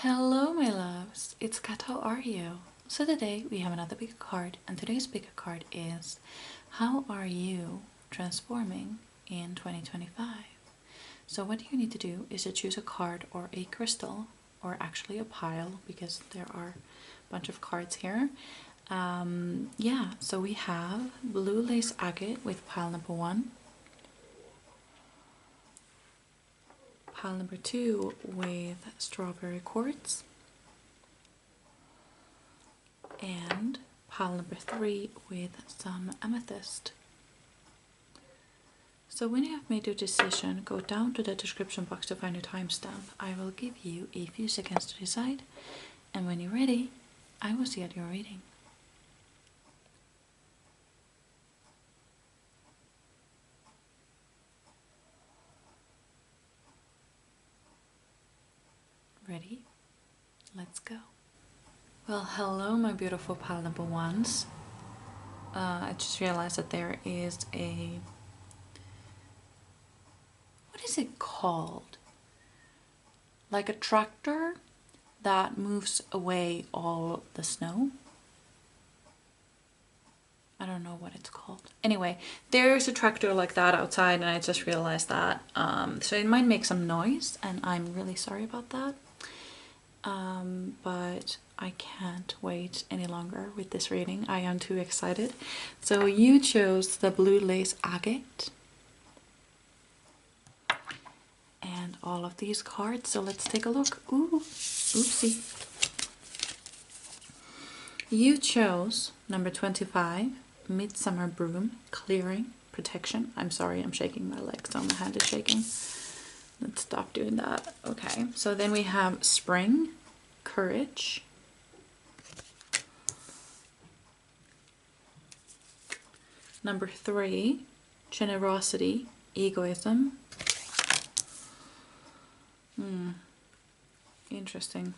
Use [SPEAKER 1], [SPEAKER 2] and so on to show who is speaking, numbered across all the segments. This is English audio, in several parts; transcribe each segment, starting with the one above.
[SPEAKER 1] Hello my loves, it's Kat, how are you? So today we have another bigger card, and today's bigger card is how are you transforming in 2025? So what you need to do is to choose a card or a crystal, or actually a pile because there are a bunch of cards here. Yeah, so we have blue lace agate with pile number 1, pile number 2 with strawberry quartz, and pile number 3 with some amethyst. So when you have made your decision, go down to the description box to find a timestamp. I will give you a few seconds to decide, and when you're ready, I will see at your reading. Ready? Let's go. Well, hello my beautiful pile number 1s. I just realized that there is a... what is it called? Like a tractor that moves away all the snow. I don't know what it's called. Anyway, there's a tractor like that outside, and I just realized that. So it might make some noise, and I'm really sorry about that. But I can't wait any longer with this reading. I am too excited. So you chose the blue lace agate and all of these cards. So let's take a look. Ooh, oopsie. You chose number 25, Midsummer Broom, Clearing, Protection. I'm sorry, I'm shaking my leg, so my hand is shaking. Let's stop doing that. Okay, so then we have Spring, Courage, number 3, Generosity, Egoism. Interesting.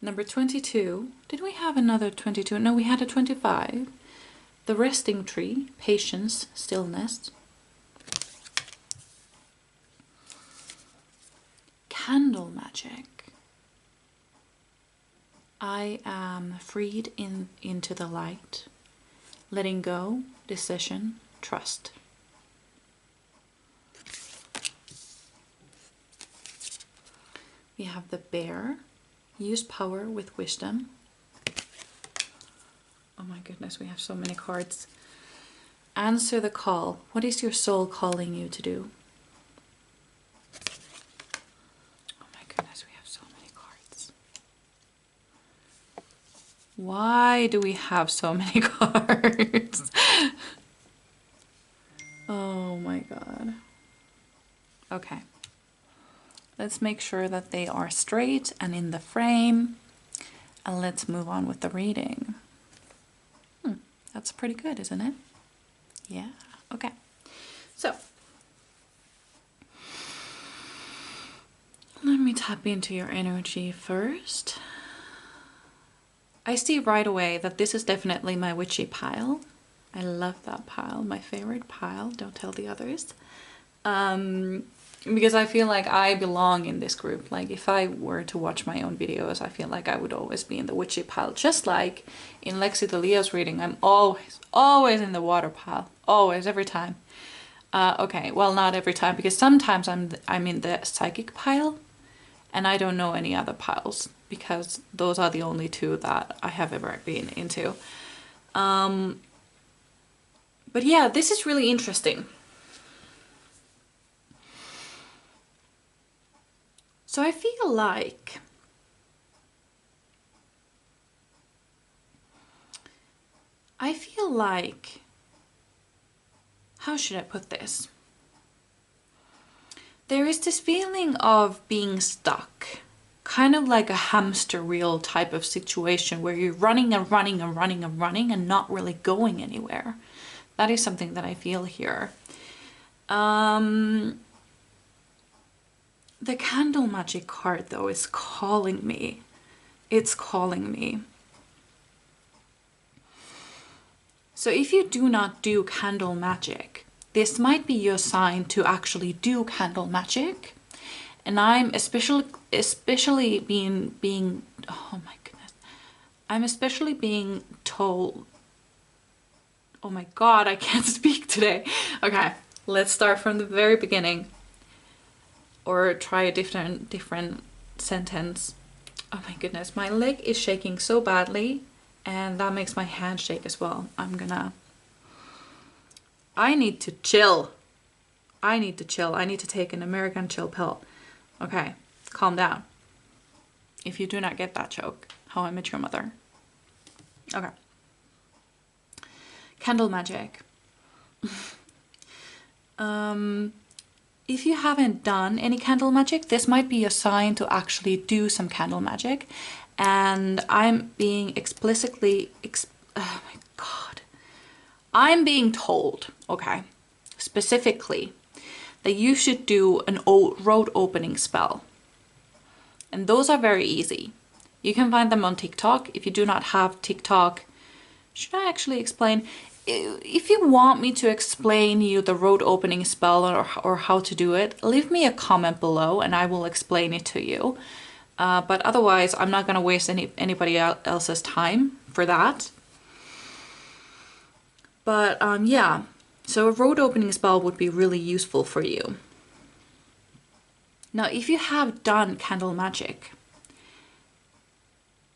[SPEAKER 1] Number 22. Did we have another 22? No, we had a 25. The Resting Tree, Patience, Stillness. Candle Magic. I am freed into the light. Letting go, decision, trust. We have the Bear. Use power with wisdom. Oh my goodness, we have so many cards. Answer the call. What is your soul calling you to do? Oh my goodness, we have so many cards. Why do we have so many cards? Oh my god. Okay. Let's make sure that they are straight and in the frame. And let's move on with the reading. That's pretty good, isn't it? Yeah, okay. So, let me tap into your energy first. I see right away that this is definitely my witchy pile. I love that pile, my favorite pile. Don't tell the others. Because I feel like I belong in this group. Like if I were to watch my own videos, I feel like I would always be in the witchy pile. Just like in Lexi the Leo's reading, I'm always in the water pile. Always, every time. Okay, well not every time, because sometimes I'm in the psychic pile, and I don't know any other piles, because those are the only two that I have ever been into. But yeah, this is really interesting. So I feel like how should I put this? There is this feeling of being stuck, kind of like a hamster wheel type of situation where you're running and running and running and running and not really going anywhere. That is something that I feel here. The Candle Magic card, though, is calling me. It's calling me. So if you do not do candle magic, this might be your sign to actually do candle magic And I'm especially being oh my goodness, I'm especially being told, oh my god, I can't speak today. Okay, let's start from the very beginning, or try a different sentence. Oh my goodness, my leg is shaking so badly, and that makes my hand shake as well. I need to chill. I need to chill. I need to take an American chill pill. Okay, calm down. If you do not get that joke, How I Met Your Mother. Okay. Candle magic. If you haven't done any candle magic, this might be a sign to actually do some candle magic. And I'm being oh my god. I'm being told, okay, specifically, that you should do an road opening spell. And those are very easy. You can find them on TikTok. If you do not have TikTok, should I actually explain? If you want me to explain you the road opening spell or how to do it, leave me a comment below and I will explain it to you. But otherwise, I'm not going to waste anybody else's time for that. But yeah, so a road opening spell would be really useful for you. Now, if you have done candle magic,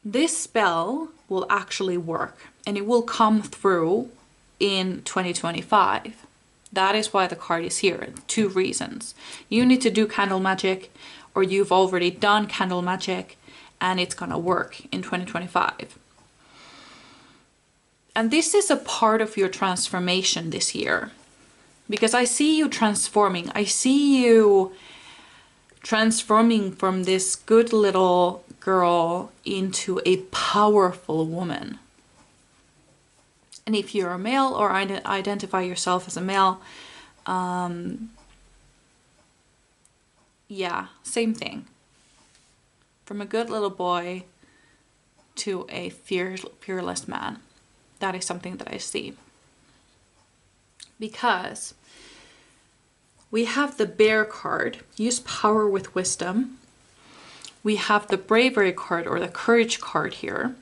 [SPEAKER 1] this spell will actually work and it will come through in 2025. That is why the card is here. 2 reasons. You need to do candle magic, or you've already done candle magic and it's gonna work in 2025. And this is a part of your transformation this year, because I see you transforming. I see you transforming from this good little girl into a powerful woman. And if you're a male or identify yourself as a male, yeah, same thing. From a good little boy to a fearless man. That is something that I see. Because we have the Bear card, use power with wisdom. We have the Bravery card, or the Courage card here.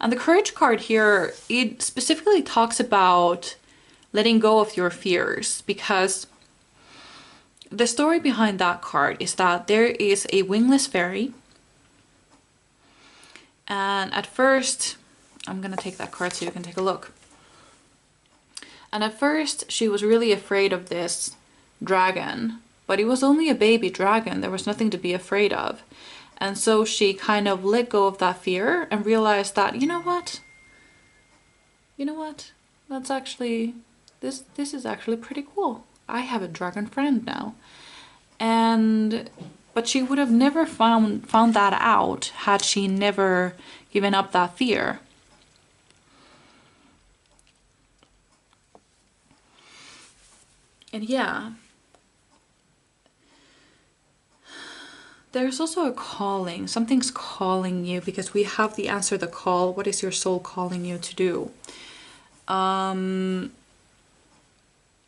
[SPEAKER 1] And the Courage card here, it specifically talks about letting go of your fears, because the story behind that card is that there is a wingless fairy. And at first, I'm gonna take that card so you can take a look. And at first, she was really afraid of this dragon, but it was only a baby dragon. There was nothing to be afraid of. And so she kind of let go of that fear and realized that, you know what? That's actually, this is actually pretty cool. I have a dragon friend now. But she would have never found that out had she never given up that fear. And yeah, there's also a calling. Something's calling you, because we have the answer the call. What is your soul calling you to do?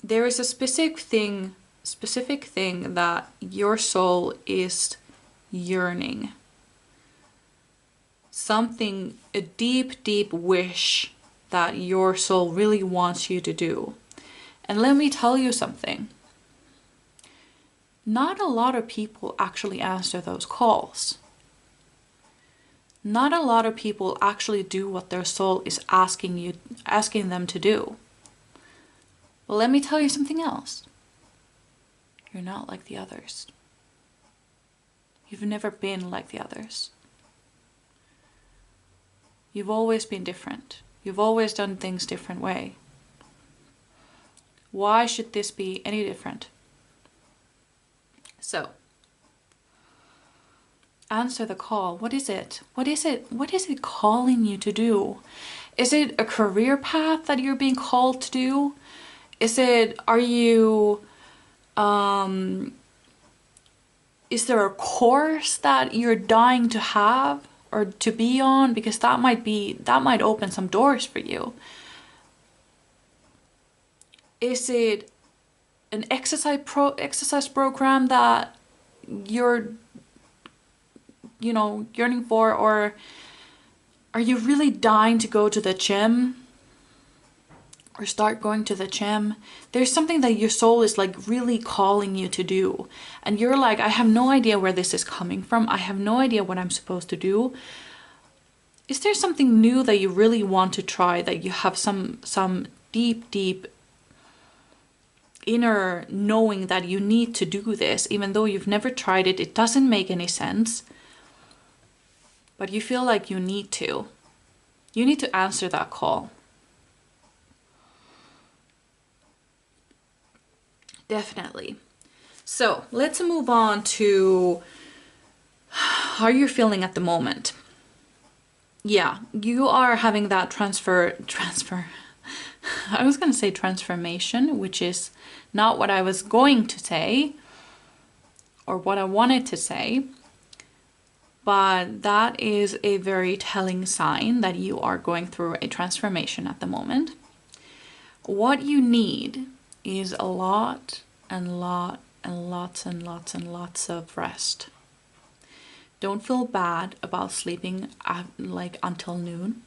[SPEAKER 1] There is a specific thing that your soul is yearning. Something, a deep wish that your soul really wants you to do. And let me tell you something. Not a lot of people actually answer those calls. Not a lot of people actually do what their soul is asking them to do. Well, let me tell you something else. You're not like the others. You've never been like the others. You've always been different. You've always done things different way. Why should this be any different? So, answer the call. What is it? What is it calling you to do? Is it a career path that you're being called to do? Is there a course that you're dying to have or to be on? Because that might open some doors for you. Is it an exercise program that you're, you know, yearning for? Or are you really dying to go to the gym or start going to the gym? There's something that your soul is like really calling you to do, and you're like, I have no idea where this is coming from. I have no idea what I'm supposed to do. Is there something new that you really want to try, that you have some deep inner knowing that you need to do this, even though you've never tried it, it doesn't make any sense, but you feel like you need to? You need to answer that call. Definitely. So let's move on to how you're feeling at the moment. Yeah, you are having that transfer. I was going to say transformation, which is not what I was going to say or what I wanted to say. But that is a very telling sign that you are going through a transformation at the moment. What you need is a lot and lots of rest. Don't feel bad about sleeping like until noon.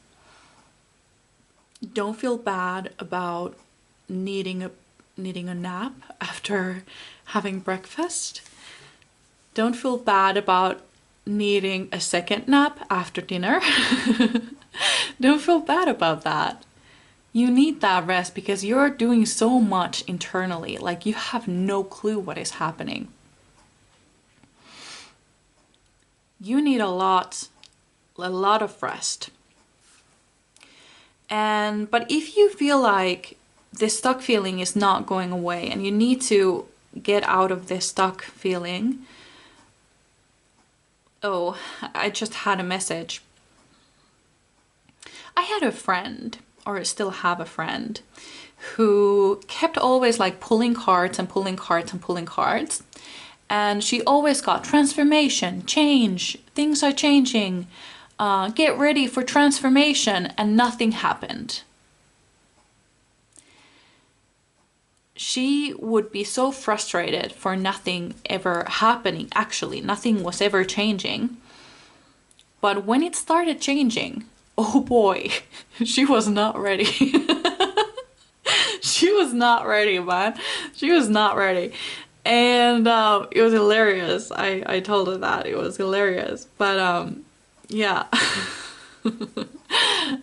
[SPEAKER 1] Don't feel bad about needing a nap after having breakfast. Don't feel bad about needing a second nap after dinner. Don't feel bad about that. You need that rest because you're doing so much internally. Like, you have no clue what is happening. You need a lot of rest. But if you feel like this stuck feeling is not going away and you need to get out of this stuck feeling. Oh, I just had a message. I had a friend, or I still have a friend, who kept always like pulling cards and pulling cards and pulling cards. And she always got transformation, change, things are changing, get ready for transformation, and nothing happened. She would be so frustrated for nothing ever happening. Actually, nothing was ever changing. But when it started changing, oh boy, she was not ready. She was not ready, man. She was not ready. And it was hilarious. I told her that. It was hilarious. But yeah.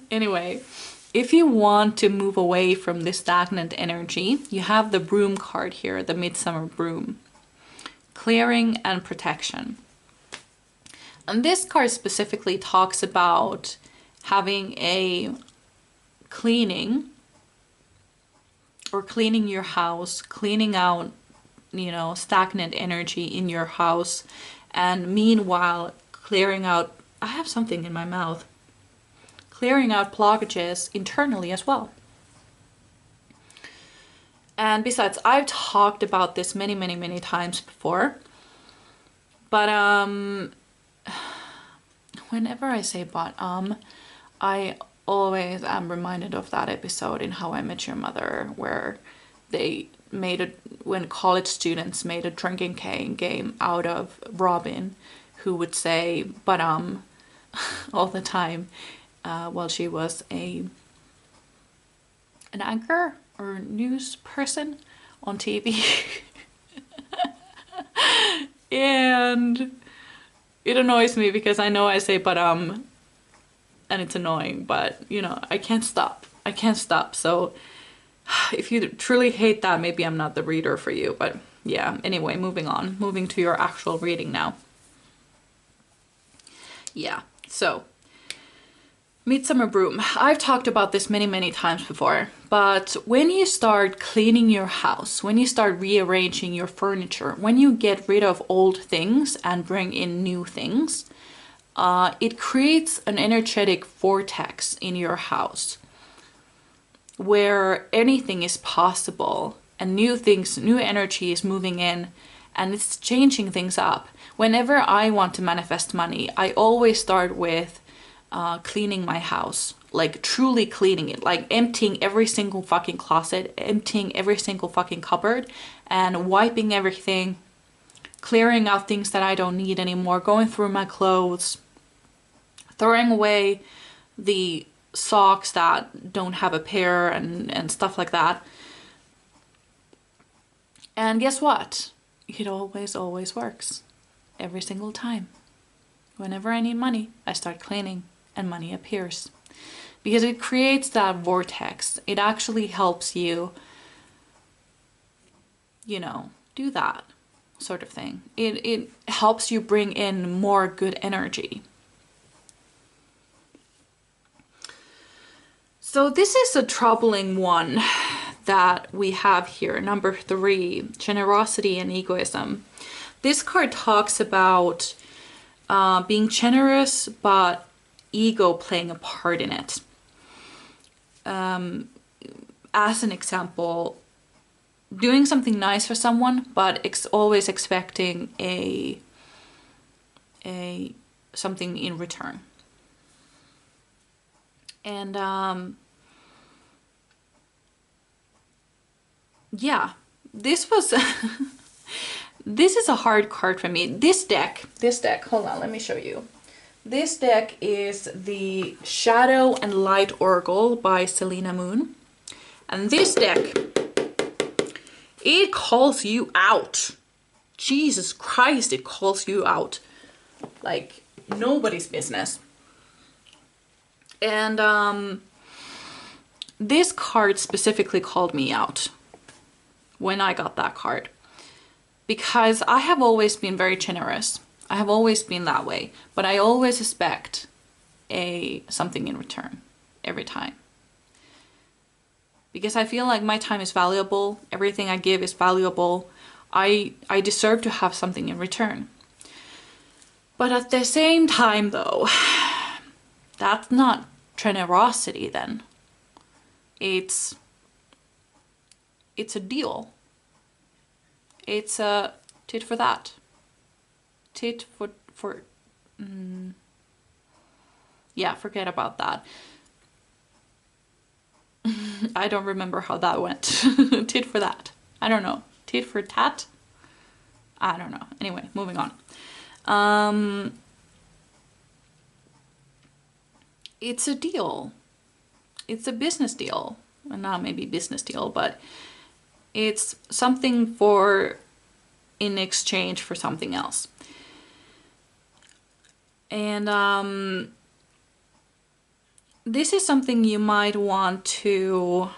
[SPEAKER 1] Anyway, if you want to move away from this stagnant energy, you have the broom card here, the midsummer broom. Clearing and protection. And this card specifically talks about having a cleaning, or cleaning your house, cleaning out, you know, stagnant energy in your house, and meanwhile clearing out, I have something in my mouth, clearing out blockages internally as well. And besides, I've talked about this many times before, but whenever I say but I always am reminded of that episode in How I Met Your Mother, where they made when college students made a drinking game out of Robin, who would say but all the time while she was an anchor or news person on TV. And it annoys me because I know I say but and it's annoying, but you know, I can't stop. So if you truly hate that, maybe I'm not the reader for you. But yeah, anyway, moving to your actual reading now. Yeah, so midsummer broom. I've talked about this many times before, but when you start cleaning your house, when you start rearranging your furniture, when you get rid of old things and bring in new things, it creates an energetic vortex in your house where anything is possible and new things, new energy is moving in, and it's changing things up. Whenever I want to manifest money, I always start with cleaning my house, like truly cleaning it, like emptying every single fucking closet, emptying every single fucking cupboard, and wiping everything, clearing out things that I don't need anymore, going through my clothes, throwing away the socks that don't have a pair and stuff like that. And guess what? It always works. Every single time. Whenever I need money, I start cleaning and money appears. Because it creates that vortex. It actually helps you, you know, do that sort of thing. It helps you bring in more good energy. So this is a troubling one that we have here. Number 3, generosity and egoism. This card talks about being generous, but ego playing a part in it. As an example, doing something nice for someone, but always expecting something in return. And yeah, this was this is a hard card for me. This deck, hold on, let me show you. This deck is the Shadow and Light Oracle by Selena Moon. And this deck, it calls you out. Jesus Christ, it calls you out like nobody's business. And this card specifically called me out when I got that card, because I have always been very generous. I have always been that way, but I always expect something in return every time. Because I feel like my time is valuable, everything I give is valuable. I deserve to have something in return. But at the same time though, that's not generosity then. It's a deal. It's a tit for that. Tit for yeah, forget about that. I don't remember how that went. Tit for that. I don't know. Tit for tat? I don't know. Anyway, moving on. It's a deal. It's a business deal. Well, not maybe business deal, but it's something in exchange for something else. And this is something you might want to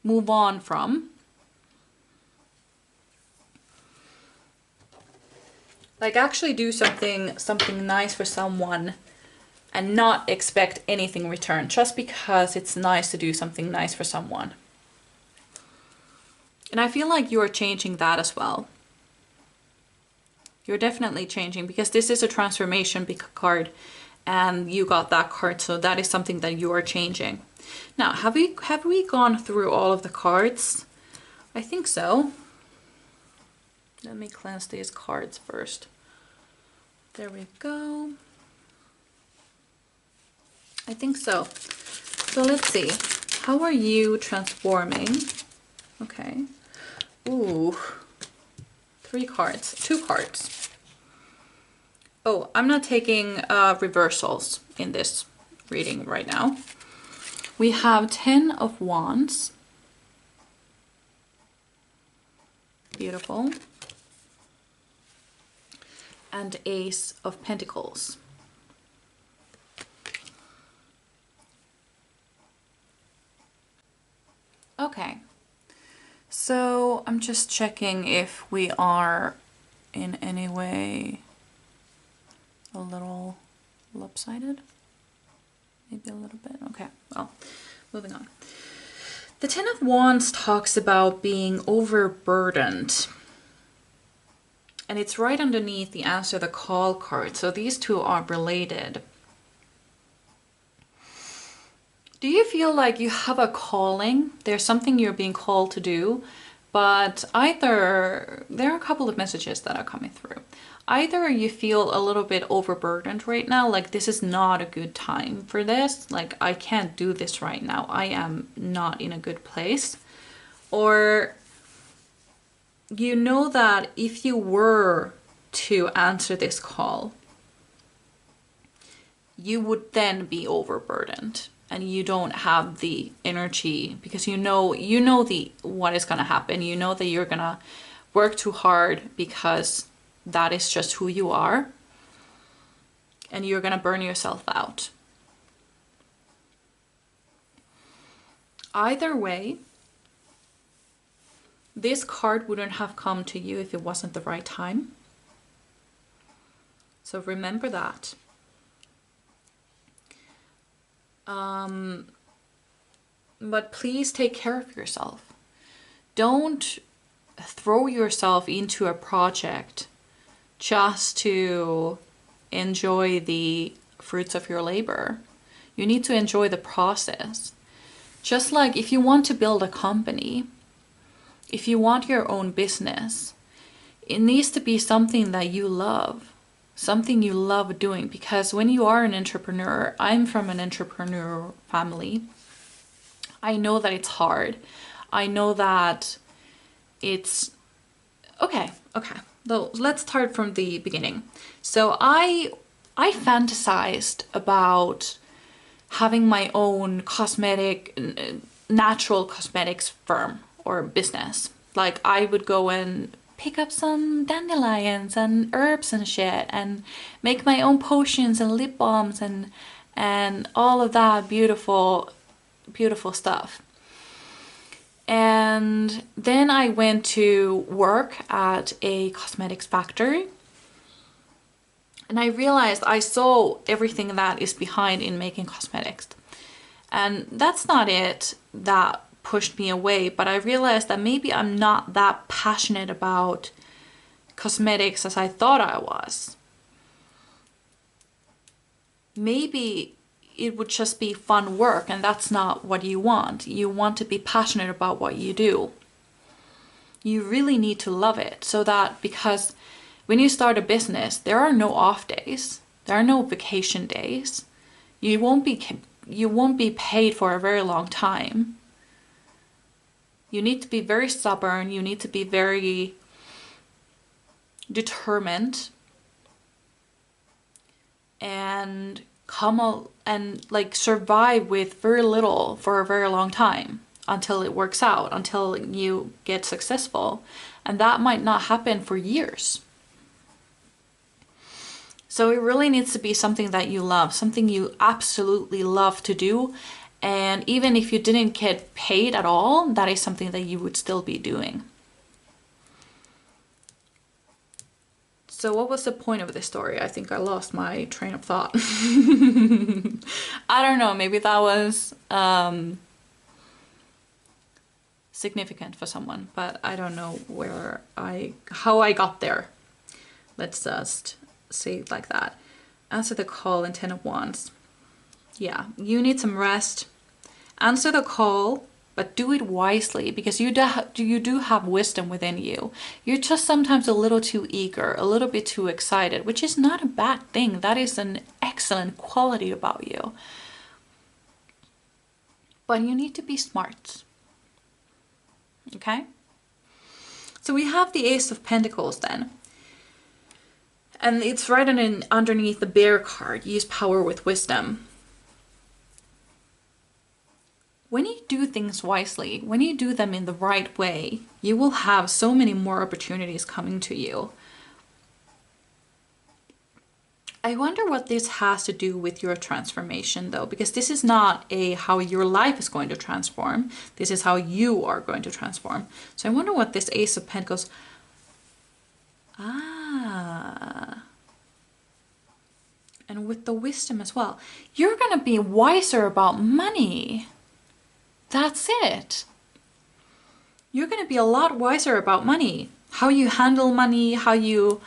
[SPEAKER 1] move on from. Like actually do something nice for someone and not expect anything in return just because it's nice to do something nice for someone. And I feel like you're changing that as well. You're definitely changing, because this is a transformation card and you got that card, so that is something that you are changing. Now, have we gone through all of the cards? I think so. Let me cleanse these cards first. There we go. I think so. So let's see. How are you transforming? Okay. Ooh. 3 cards. 2 cards. Oh, I'm not taking reversals in this reading right now. We have 10 of Wands. Beautiful. And Ace of Pentacles. Okay. So I'm just checking if we are in any way a little lopsided. Maybe a little bit. Okay, well, moving on. The 10 of Wands talks about being overburdened. And it's right underneath the Answer the Call card. So these two are related. Do you feel like you have a calling? There's something you're being called to do, but either there are a couple of messages that are coming through. Either you feel a little bit overburdened right now, like this is not a good time for this, like I can't do this right now, I am not in a good place. Or you know that if you were to answer this call, you would then be overburdened and you don't have the energy, because you know what is going to happen. You know that you're going to work too hard because that is just who you are, and you're going to burn yourself out. Either way, this card wouldn't have come to you if it wasn't the right time. So remember that. But please take care of yourself. Don't throw yourself into a project just to enjoy the fruits of your labor. You need to enjoy the process. Just like if you want to build a company, if you want your own business, it needs to be something that you love, something you love doing. Because when you are an entrepreneur, I'm from an entrepreneur family. I know that it's hard. I know that it's okay. Let's start from the beginning. So I fantasized about having my own natural cosmetics firm or business. Like I would go and pick up some dandelions and herbs and shit and make my own potions and lip balms and all of that beautiful stuff. And then I went to work at a cosmetics factory, and I realized I saw everything that is behind in making cosmetics. And that's not it that pushed me away, but I realized that maybe I'm not that passionate about cosmetics as I thought I was. Maybe it would just be fun work, and that's not what you want. You want to be passionate about what you do. You really need to love it, so that, because when you start a business, there are no off days. There are no vacation days. You won't be paid for a very long time. You need to be very stubborn. You need to be very determined and survive with very little for a very long time until it works out, until you get successful. And that might not happen for years. So it really needs to be something that you love, something you absolutely love to do. And even if you didn't get paid at all, that is something that you would still be doing. So what was the point of this story? I think I lost my train of thought. I don't know, maybe that was significant for someone, but I don't know how I got there. Let's just say it like that. Answer the call in 10 of Wands. Yeah, you need some rest. Answer the call, but do it wisely, because you do have wisdom within you. You're just sometimes a little too eager, a little bit too excited, which is not a bad thing. That is an excellent quality about you. But you need to be smart. Okay? So we have the Ace of Pentacles then. And it's right underneath the Bear card. Use power with wisdom. When you do things wisely, when you do them in the right way, you will have so many more opportunities coming to you. I wonder what this has to do with your transformation though, because this is not how your life is going to transform. This is how you are going to transform. So I wonder what this Ace of Pentacles... And with the wisdom as well. You're going to be wiser about money. That's it. You're going to be a lot wiser about money. How you handle money, how you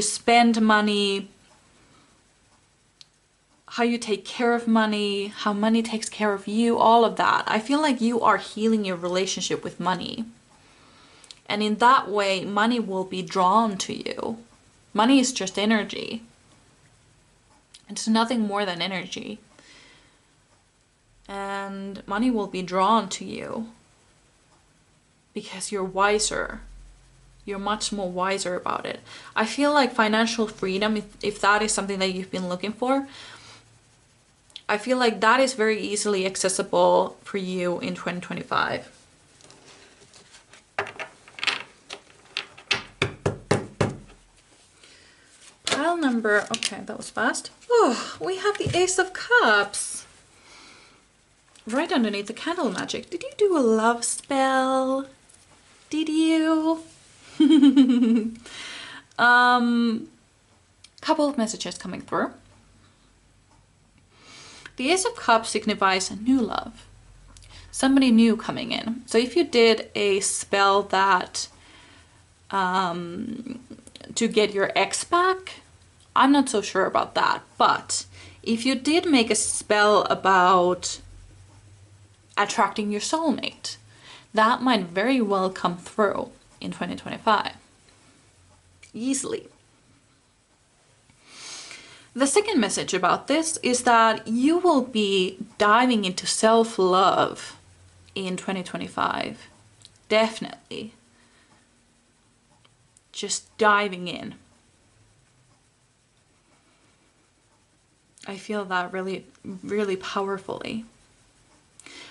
[SPEAKER 1] spend money, how you take care of money, how money takes care of you, all of that. I feel like you are healing your relationship with money. And in that way, money will be drawn to you. Money is just energy. It's nothing more than energy. And money will be drawn to you because you're wiser You're much more wiser about it. I feel like financial freedom, if that is something that you've been looking for, I feel like that is very easily accessible for you in 2025. Pile number, okay, that was fast. Oh, we have the Ace of Cups. Right underneath the candle magic. Did you do a love spell? Did you? Couple of messages coming through. The Ace of Cups signifies a new love. Somebody new coming in. So if you did a spell that to get your ex back, I'm not so sure about that. But if you did make a spell about attracting your soulmate, that might very well come through in 2025. Easily. The second message about this is that you will be diving into self-love in 2025. Definitely. Just diving in. I feel that really, really powerfully.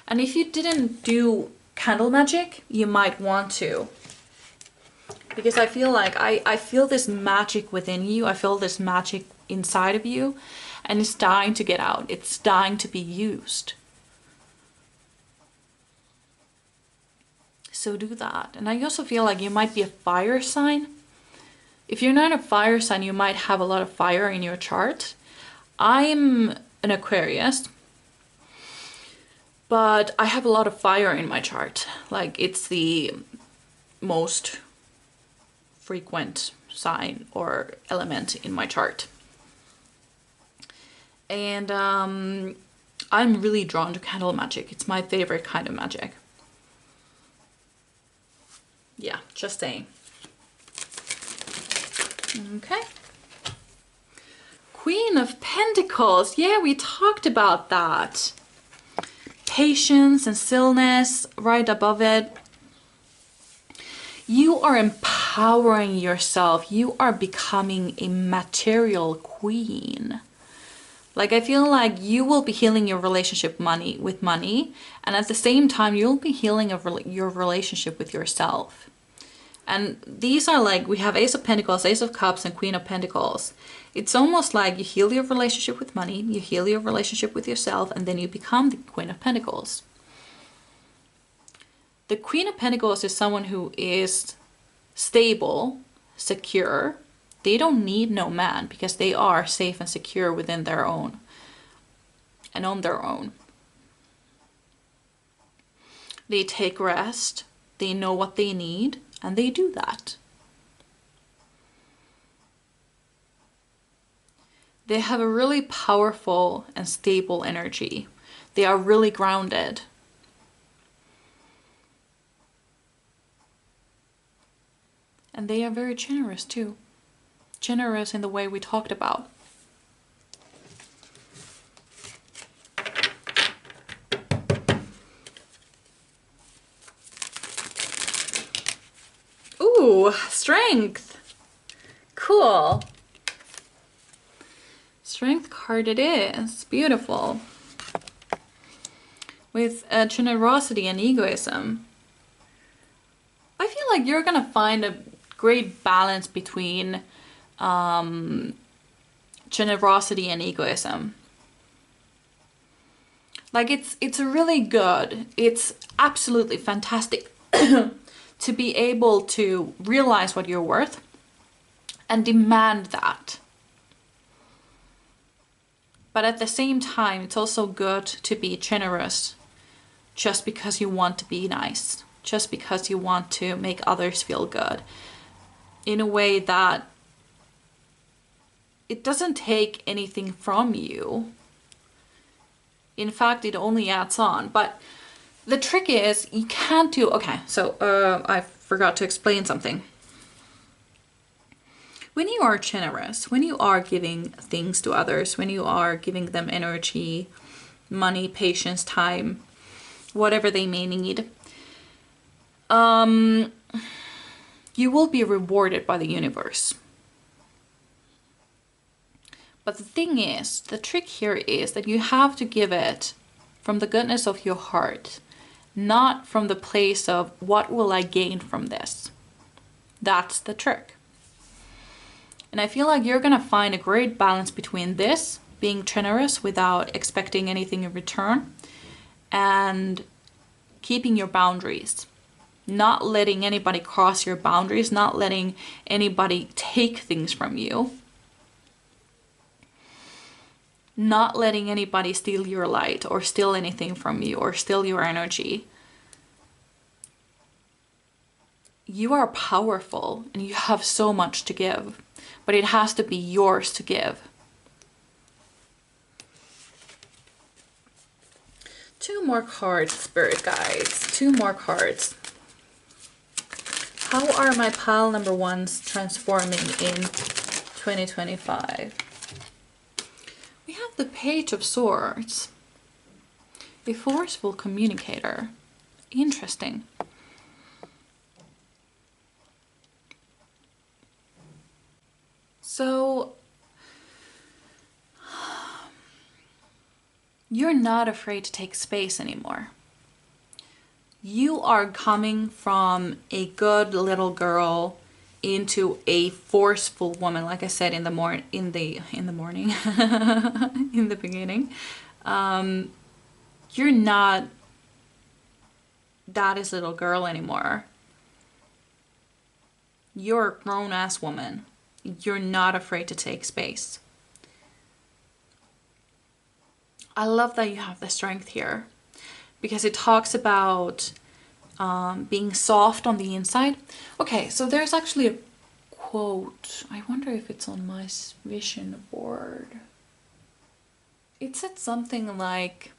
[SPEAKER 1] And if you didn't do candle magic, you might want to. Because I feel like I feel this magic within you. I feel this magic inside of you. And it's dying to get out. It's dying to be used. So do that. And I also feel like you might be a fire sign. If you're not a fire sign, you might have a lot of fire in your chart. I'm an Aquarius. But I have a lot of fire in my chart. Like, it's the most frequent sign or element in my chart. And I'm really drawn to candle magic. It's my favorite kind of magic. Yeah, just saying. Okay. Queen of Pentacles. Yeah, we talked about that. Patience and stillness right above it. You are empowering yourself. You are becoming a material queen. Like, I feel like you will be healing your relationship with money, and at the same time you'll be healing your relationship with yourself. And these are like, we have Ace of Pentacles, Ace of Cups, and Queen of Pentacles. It's almost like you heal your relationship with money, you heal your relationship with yourself, and then you become the Queen of Pentacles. The Queen of Pentacles is someone who is stable, secure. They don't need no man because they are safe and secure within their own and on their own. They take rest, they know what they need, and they do that. They have a really powerful and stable energy. They are really grounded. And they are very generous too. Generous in the way we talked about. Ooh, strength. Cool. Strength card it is. Beautiful. With generosity and egoism. I feel like you're gonna find a great balance between generosity and egoism. Like, it's really good. It's absolutely fantastic to be able to realize what you're worth and demand that. But at the same time, it's also good to be generous just because you want to be nice, just because you want to make others feel good in a way that it doesn't take anything from you. In fact, it only adds on. But the trick is you can't do... Okay, so I forgot to explain something. When you are generous, when you are giving things to others, when you are giving them energy, money, patience, time, whatever they may need, you will be rewarded by the universe. But the thing is, the trick here is that you have to give it from the goodness of your heart, not from the place of what will I gain from this. That's the trick. And I feel like you're gonna find a great balance between this, being generous without expecting anything in return, and keeping your boundaries. Not letting anybody cross your boundaries, not letting anybody take things from you. Not letting anybody steal your light or steal anything from you or steal your energy. You are powerful and you have so much to give, but it has to be yours to give. 2 more cards, spirit guides. 2 more cards. How are my pile number ones transforming in 2025? We have the Page of Swords. A forceful communicator. Interesting. So, you're not afraid to take space anymore. You are coming from a good little girl into a forceful woman, like I said in the morning, in the beginning. You're not daddy's little girl anymore. You're a grown-ass woman. You're not afraid to take space. I love that you have the strength here, because it talks about being soft on the inside. Okay, so there's actually a quote. I wonder if it's on my vision board. It said something like,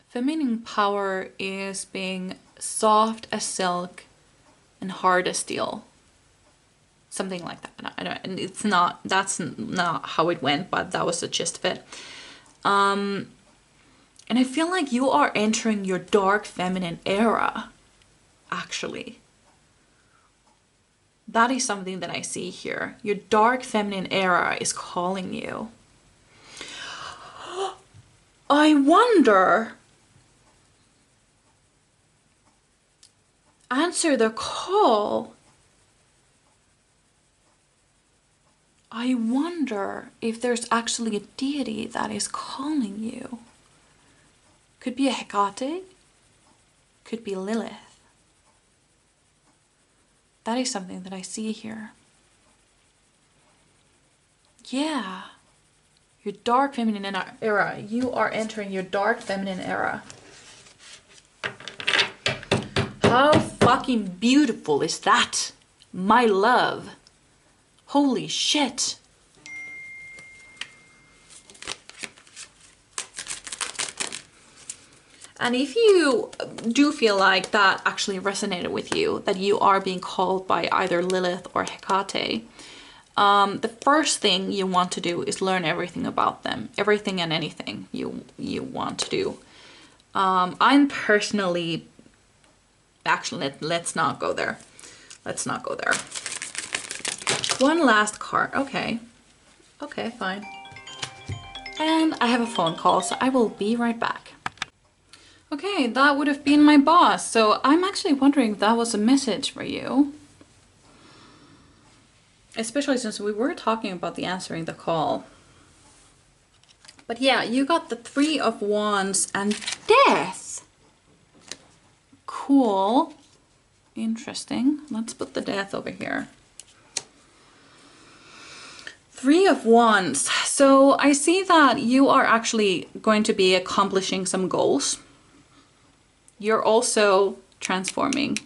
[SPEAKER 1] feminine power is being soft as silk and hard as steel. Something like that. I don't, and it's not, that's not how it went, but that was the gist of it. And I feel like you are entering your dark feminine era, actually. That is something that I see here. Your dark feminine era is calling you. I wonder. Answer the call. I wonder if there's actually a deity that is calling you. Could be a Hecate, could be Lilith. That is something that I see here. Yeah, your dark feminine era. You are entering your dark feminine era. How fucking beautiful is that, my love? Holy shit. And if you do feel like that actually resonated with you, that you are being called by either Lilith or Hecate, the first thing you want to do is learn everything about them. Everything and anything you want to do. I'm personally... Actually, let's not go there. Let's not go there. One last card. Okay. Okay, fine. And I have a phone call, so I will be right back. Okay, that would have been my boss. So I'm actually wondering if that was a message for you. Especially since we were talking about the answering the call. But yeah, you got the 3 of Wands and Death. Cool. Interesting. Let's put the Death over here. 3 of Wands. So I see that you are actually going to be accomplishing some goals. You're also transforming.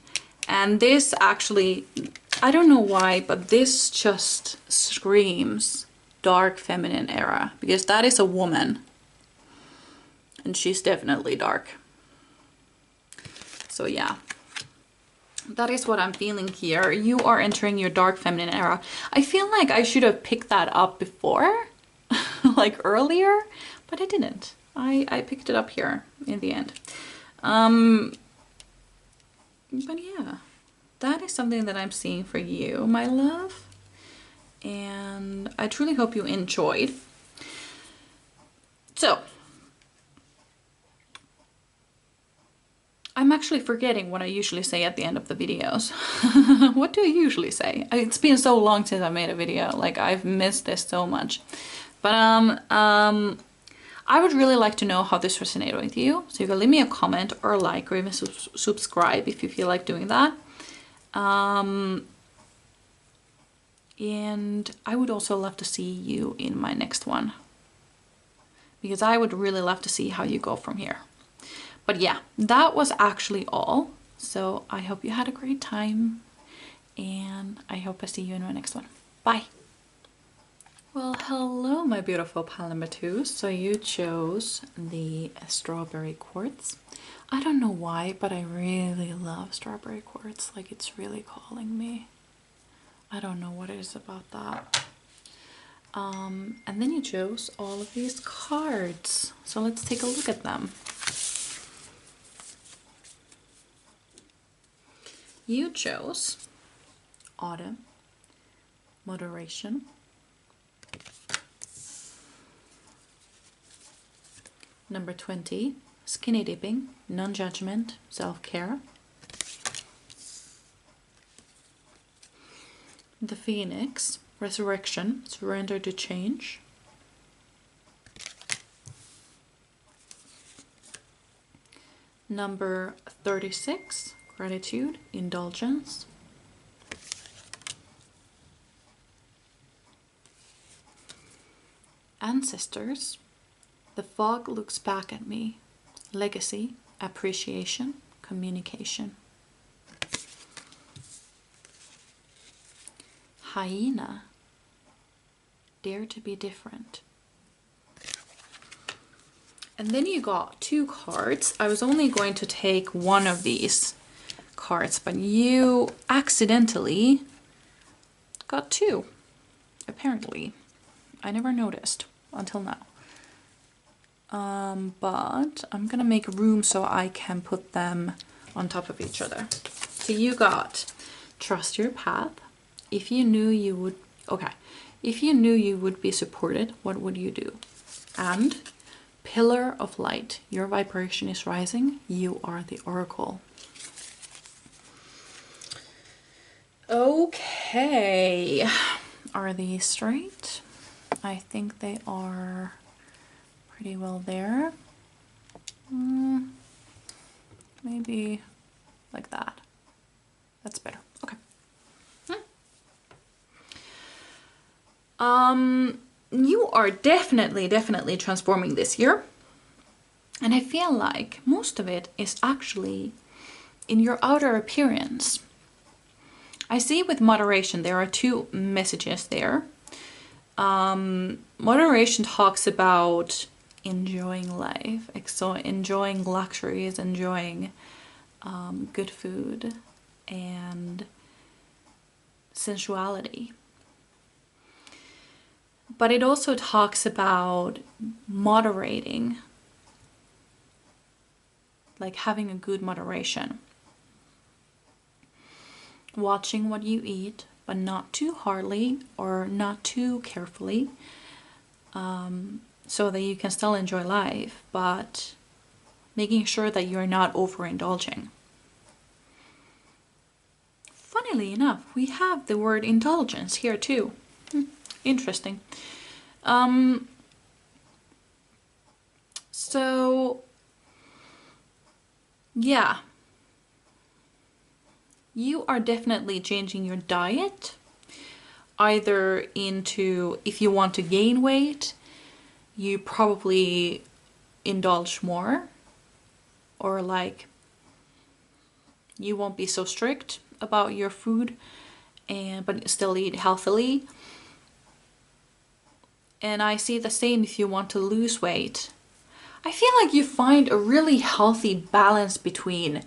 [SPEAKER 1] And this actually, I don't know why, but this just screams dark feminine era. Because that is a woman. And she's definitely dark. So yeah. That is what I'm feeling here. You are entering your dark feminine era. I feel like I should have picked that up before, like earlier, but I didn't. I picked it up here in the end. But yeah, that is something that I'm seeing for you, my love. And I truly hope you enjoyed. So, I'm actually forgetting what I usually say at the end of the videos. What do I usually say? It's been so long since I made a video, like I've missed this so much. But I would really like to know how this resonated with you. So you can leave me a comment or a like, or even subscribe if you feel like doing that. And I would also love to see you in my next one, because I would really love to see how you go from here. But yeah, that was actually all. So I hope you had a great time, and I hope I see you in my next one. Bye. Well, hello, my beautiful pile number 2. So you chose the strawberry quartz. I don't know why, but I really love strawberry quartz. Like, it's really calling me. I don't know what it is about that. And then you chose all of these cards. So let's take a look at them. You chose autumn, moderation, number 20, skinny dipping, non-judgment, self-care. The Phoenix, resurrection, surrender to change. Number 36, gratitude, indulgence. Ancestors, the fog looks back at me, legacy, appreciation, communication. Hyena, dare to be different. And then you got 2 cards. I was only going to take one of these cards, but you accidentally got 2, apparently. I never noticed until now. But I'm gonna make room so I can put them on top of each other. So you got trust your path. If you knew you would, if you knew you would be supported, what would you do? And pillar of light, your vibration is rising. You are the oracle. Okay, are these straight? I think they are pretty well there. Maybe like that. That's better. Okay. You are definitely transforming this year. And I feel like most of it is actually in your outer appearance. I see with moderation, there are 2 messages there. Moderation talks about enjoying life, so enjoying luxuries, enjoying good food and sensuality. But it also talks about moderating, like having a good moderation. Watching what you eat, but not too hardly or not too carefully, so that you can still enjoy life, but making sure that you're not overindulging. Funnily enough, we have the word indulgence here too. Interesting. So yeah, you are definitely changing your diet, either into, if you want to gain weight, you probably indulge more, or like you won't be so strict about your food, but still eat healthily. And I see the same if you want to lose weight. I feel like you find a really healthy balance between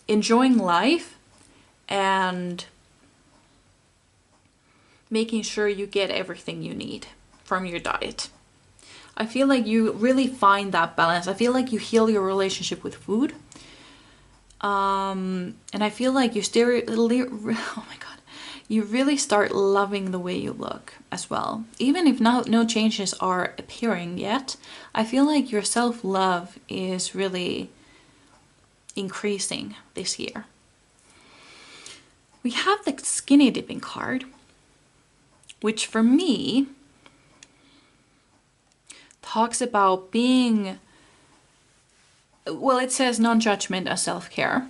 [SPEAKER 1] enjoying life and making sure you get everything you need from your diet. I feel like you really find that balance. I feel like you heal your relationship with food. And I feel like oh my god, you really start loving the way you look as well. Even if no changes are appearing yet, I feel like your self-love is really increasing this year. We have the skinny dipping card, which for me talks about being, well, it says non-judgment and self-care.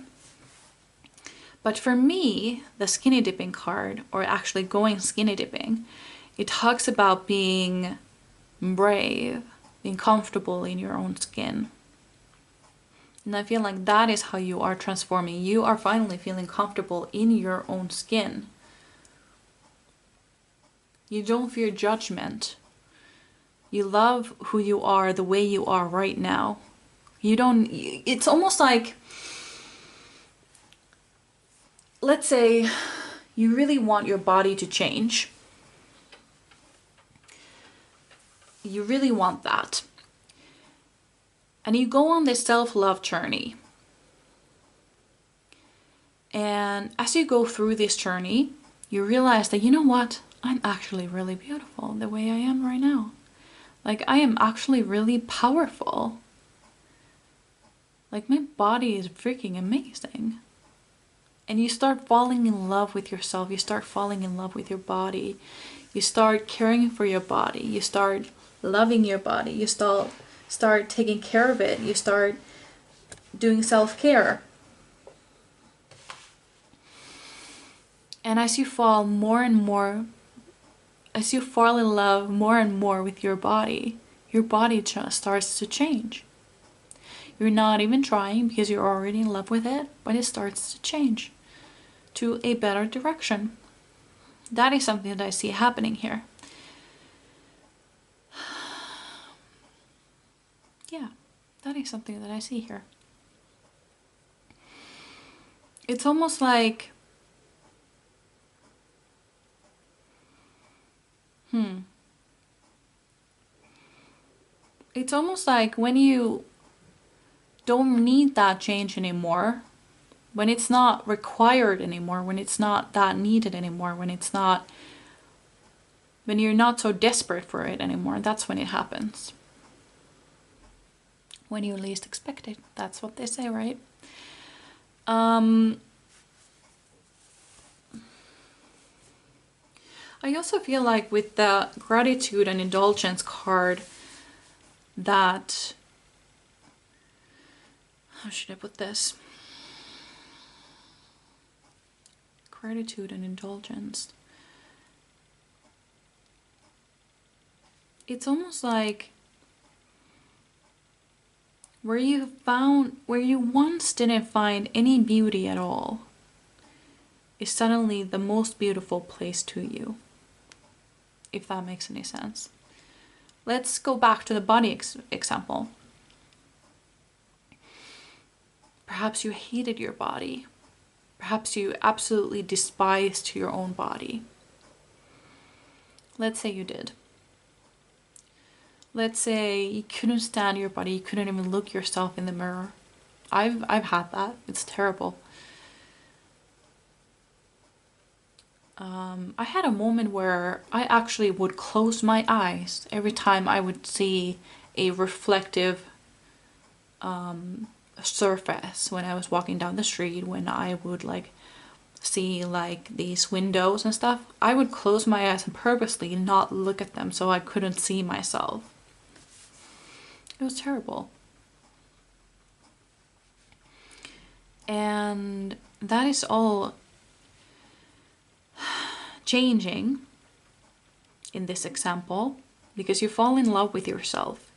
[SPEAKER 1] But for me, the skinny dipping card, or actually going skinny dipping, it talks about being brave, being comfortable in your own skin. And I feel like that is how you are transforming. You are finally feeling comfortable in your own skin. You don't fear judgment. You love who you are the way you are right now. You don't, it's almost like, let's say you really want your body to change. You really want that. And you go on this self-love journey. And as you go through this journey, you realize that, you know what? I'm actually really beautiful the way I am right now. Like, I am actually really powerful. Like, my body is freaking amazing. And you start falling in love with yourself. You start falling in love with your body. You start caring for your body. You start loving your body. You start taking care of it. You start doing self-care. And as you fall more and more, as you fall in love more and more with your body just starts to change. You're not even trying because you're already in love with it, but it starts to change to a better direction. That is something that I see happening here. Yeah, that is something that I see here. It's almost like, it's almost like when you don't need that change anymore, when it's not required anymore, when it's not that needed anymore, when you're not so desperate for it anymore, that's when it happens. When you least expect it. That's what they say, right? I also feel like with the gratitude and indulgence card that, how should I put this? Gratitude and indulgence. It's almost like where you once didn't find any beauty at all is suddenly the most beautiful place to you. If that makes any sense. Let's go back to the body example. Perhaps you hated your body. Perhaps you absolutely despised your own body. Let's say you did. Let's say you couldn't stand your body, you couldn't even look yourself in the mirror. I've had that. It's terrible. I had a moment where I actually would close my eyes every time I would see a reflective surface when I was walking down the street, when I would like see like these windows and stuff. I would close my eyes and purposely not look at them so I couldn't see myself. It was terrible. And that is all changing in this example because you fall in love with yourself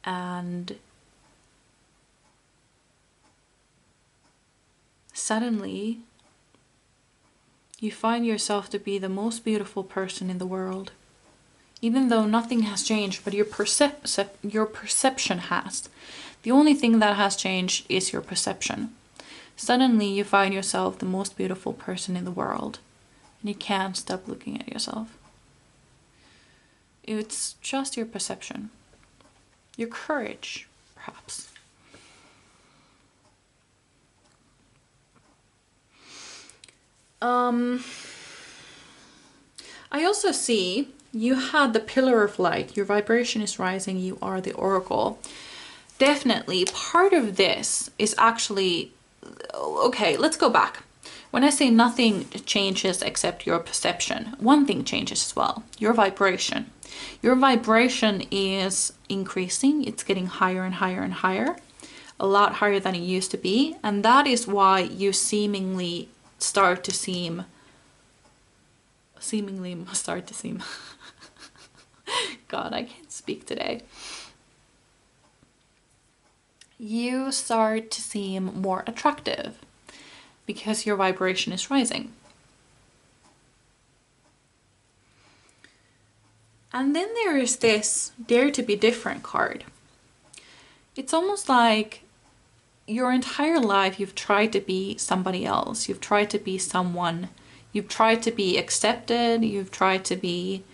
[SPEAKER 1] and suddenly you find yourself to be the most beautiful person in the world. Even though nothing has changed, but your perception has. The only thing that has changed is your perception. Suddenly you find yourself the most beautiful person in the world. And you can't stop looking at yourself. It's just your perception. Your courage, perhaps. I also see you had the pillar of light. Your vibration is rising. You are the oracle. Definitely part of this is actually, okay, let's go back. When I say nothing changes except your perception, one thing changes as well, your vibration. Your vibration is increasing. It's getting higher and higher and higher, a lot higher than it used to be. And that is why you seemingly start to seem God, I can't speak today. You start to seem more attractive because your vibration is rising. And then there is this Dare to be Different card. It's almost like your entire life you've tried to be somebody else. You've tried to be someone. You've tried to be accepted. You've tried to be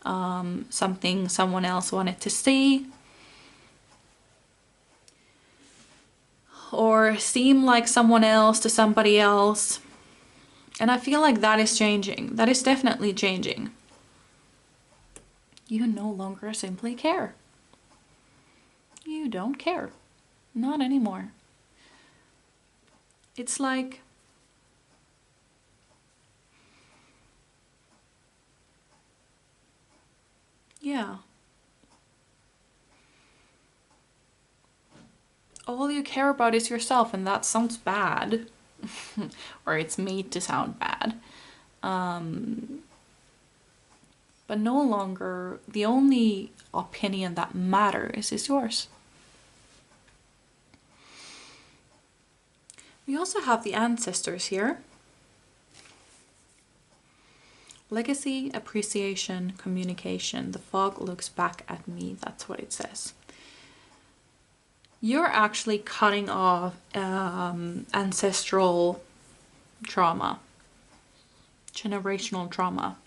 [SPEAKER 1] something someone else wanted to see. Or seem like someone else to somebody else. And I feel like that is changing. That is definitely changing. You no longer simply care. You don't care. Not anymore. It's like yeah. All you care about is yourself, and that sounds bad. Or it's made to sound bad. But no longer, the only opinion that matters is yours. We also have the ancestors here. Legacy, appreciation, communication. The fog looks back at me. That's what it says. You're actually cutting off ancestral trauma, generational trauma.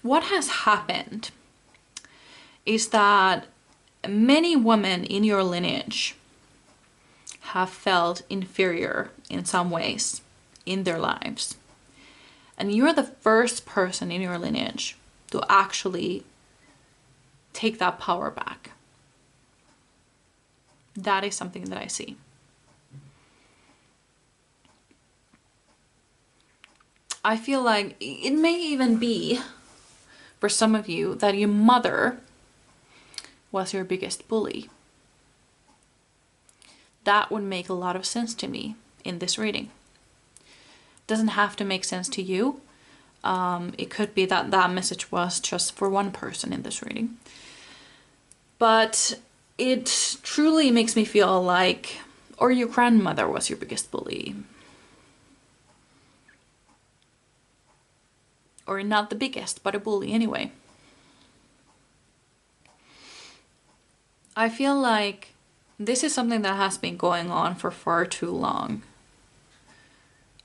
[SPEAKER 1] What has happened is that many women in your lineage have felt inferior in some ways in their lives. And you're the first person in your lineage to actually take that power back. That is something that I see. I feel like it may even be, for some of you, that your mother was your biggest bully. That would make a lot of sense to me in this reading. Doesn't have to make sense to you. It could be that that message was just for one person in this reading. But it truly makes me feel like, or your grandmother was your biggest bully. Or not the biggest, but a bully anyway. I feel like this is something that has been going on for far too long.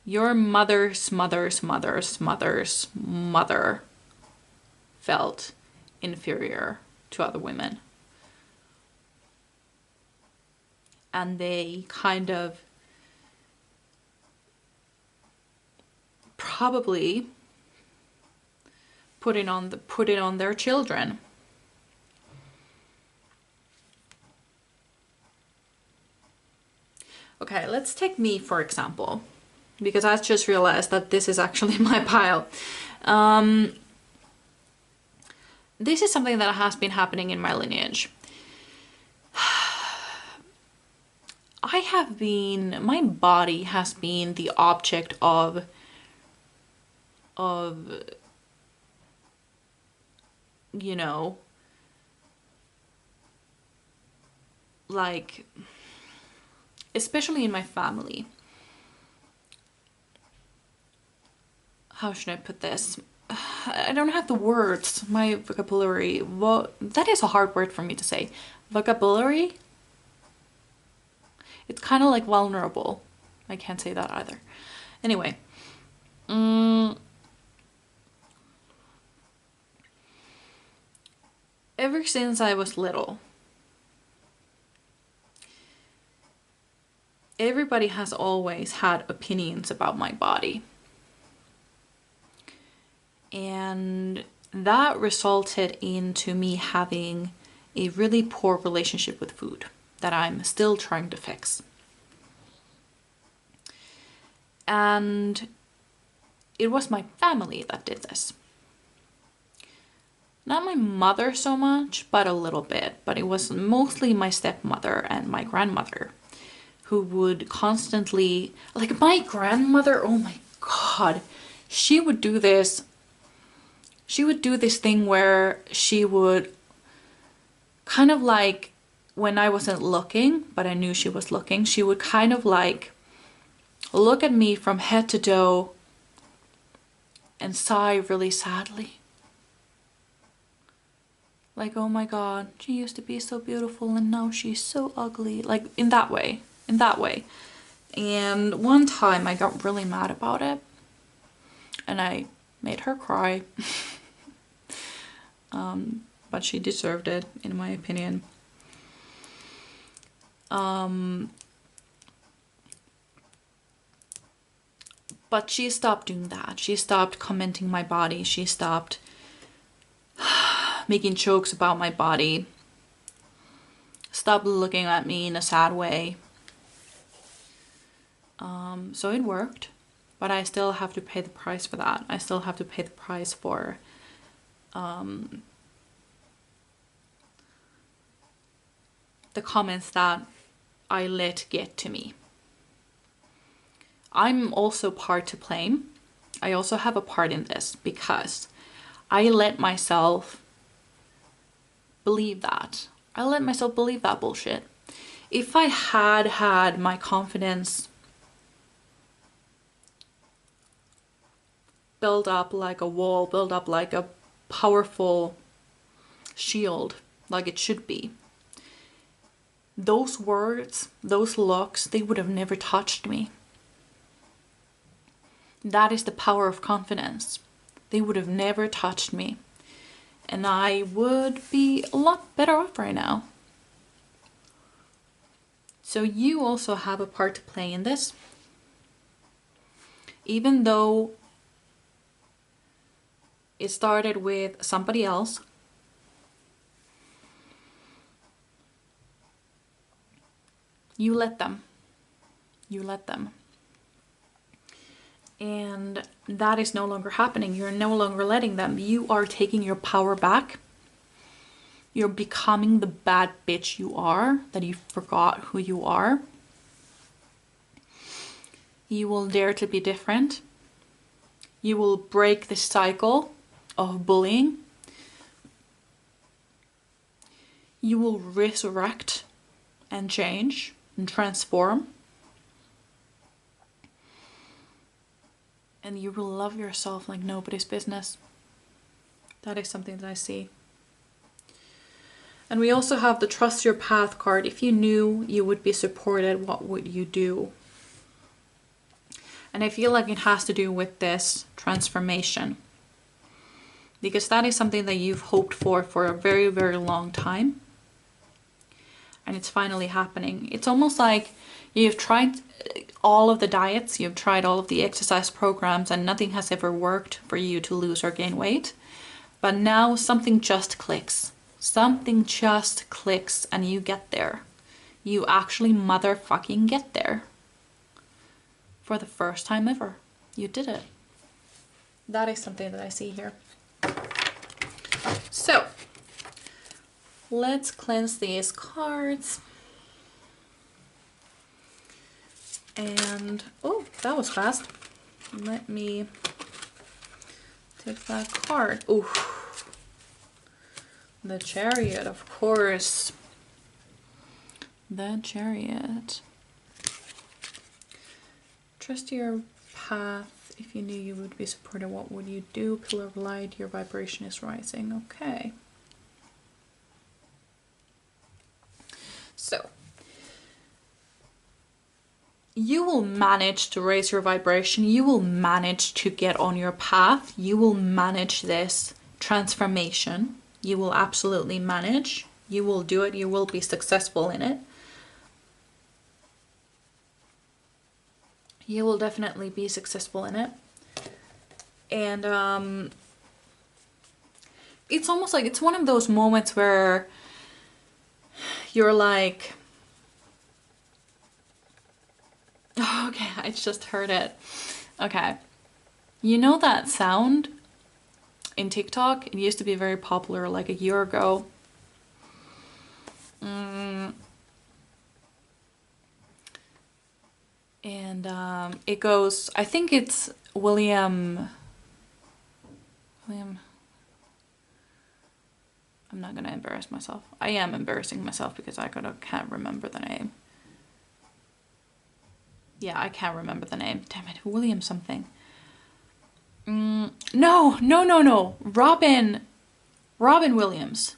[SPEAKER 1] Your mother's mother's mother's mother's mother felt inferior to other women. And they kind of probably put it on their children. Okay, let's take me for example, because I just realized that this is actually my pile. This is something that has been happening in my lineage. My body has been the object of you know, like, especially in my family. How should I put this? I don't have the words. My vocabulary. Well, that is a hard word for me to say. Vocabulary? It's kind of like vulnerable. I can't say that either. Anyway. Ever since I was little, everybody has always had opinions about my body. And that resulted into me having a really poor relationship with food that I'm still trying to fix. And it was my family that did this. Not my mother so much, but a little bit. But it was mostly my stepmother and my grandmother who would constantly, like my grandmother, oh my God, she would do this. She would do this thing where she would kind of like, when I wasn't looking, but I knew she was looking, she would kind of like look at me from head to toe and sigh really sadly. Like, oh my God, she used to be so beautiful and now she's so ugly. Like in that way. And one time I got really mad about it and I made her cry. But she deserved it, in my opinion. But she stopped doing that. She stopped commenting my body. She stopped making jokes about my body. Stopped looking at me in a sad way. So it worked. But I still have to pay the price for that. I still have to pay the price for the comments that I let get to me. I'm also part to blame. I also have a part in this because I let myself believe that. I let myself believe that bullshit. If I had had my confidence build up like a wall, build up like a powerful shield, like it should be, those words, those looks, they would have never touched me. That is the power of confidence. They would have never touched me. And I would be a lot better off right now. So you also have a part to play in this. Even though it started with somebody else, you let them. You let them. And that is no longer happening. You're no longer letting them. You are taking your power back. You're becoming the bad bitch you are, that you forgot who you are. You will dare to be different. You will break the cycle of bullying. You will resurrect and change and transform. And you will love yourself like nobody's business. That is something that I see. And we also have the trust your path card. If you knew you would be supported, what would you do? And I feel like it has to do with this transformation. Because that is something that you've hoped for a very, very long time. And it's finally happening. It's almost like you've tried all of the diets, you've tried all of the exercise programs, and nothing has ever worked for you to lose or gain weight. But now something just clicks. Something just clicks and you get there. You actually motherfucking get there. For the first time ever. You did it. That is something that I see here. So, let's cleanse these cards. And, oh, that was fast. Let me take that card. Oh, the Chariot, of course. The Chariot. Trust your path. If you knew you would be supported, what would you do? Pillar of light, your vibration is rising. Okay. So, you will manage to raise your vibration. You will manage to get on your path. You will manage this transformation. You will absolutely manage. You will do it. You will be successful in it. You will definitely be successful in it. And it's almost like it's one of those moments where you're like, oh, okay, I just heard it. Okay. You know that sound in TikTok? It used to be very popular like a year ago. And it goes, I think it's William, I'm not gonna embarrass myself. I am embarrassing myself because I can't remember the name. Yeah, I can't remember the name. Damn it, William something. No. Robin Williams.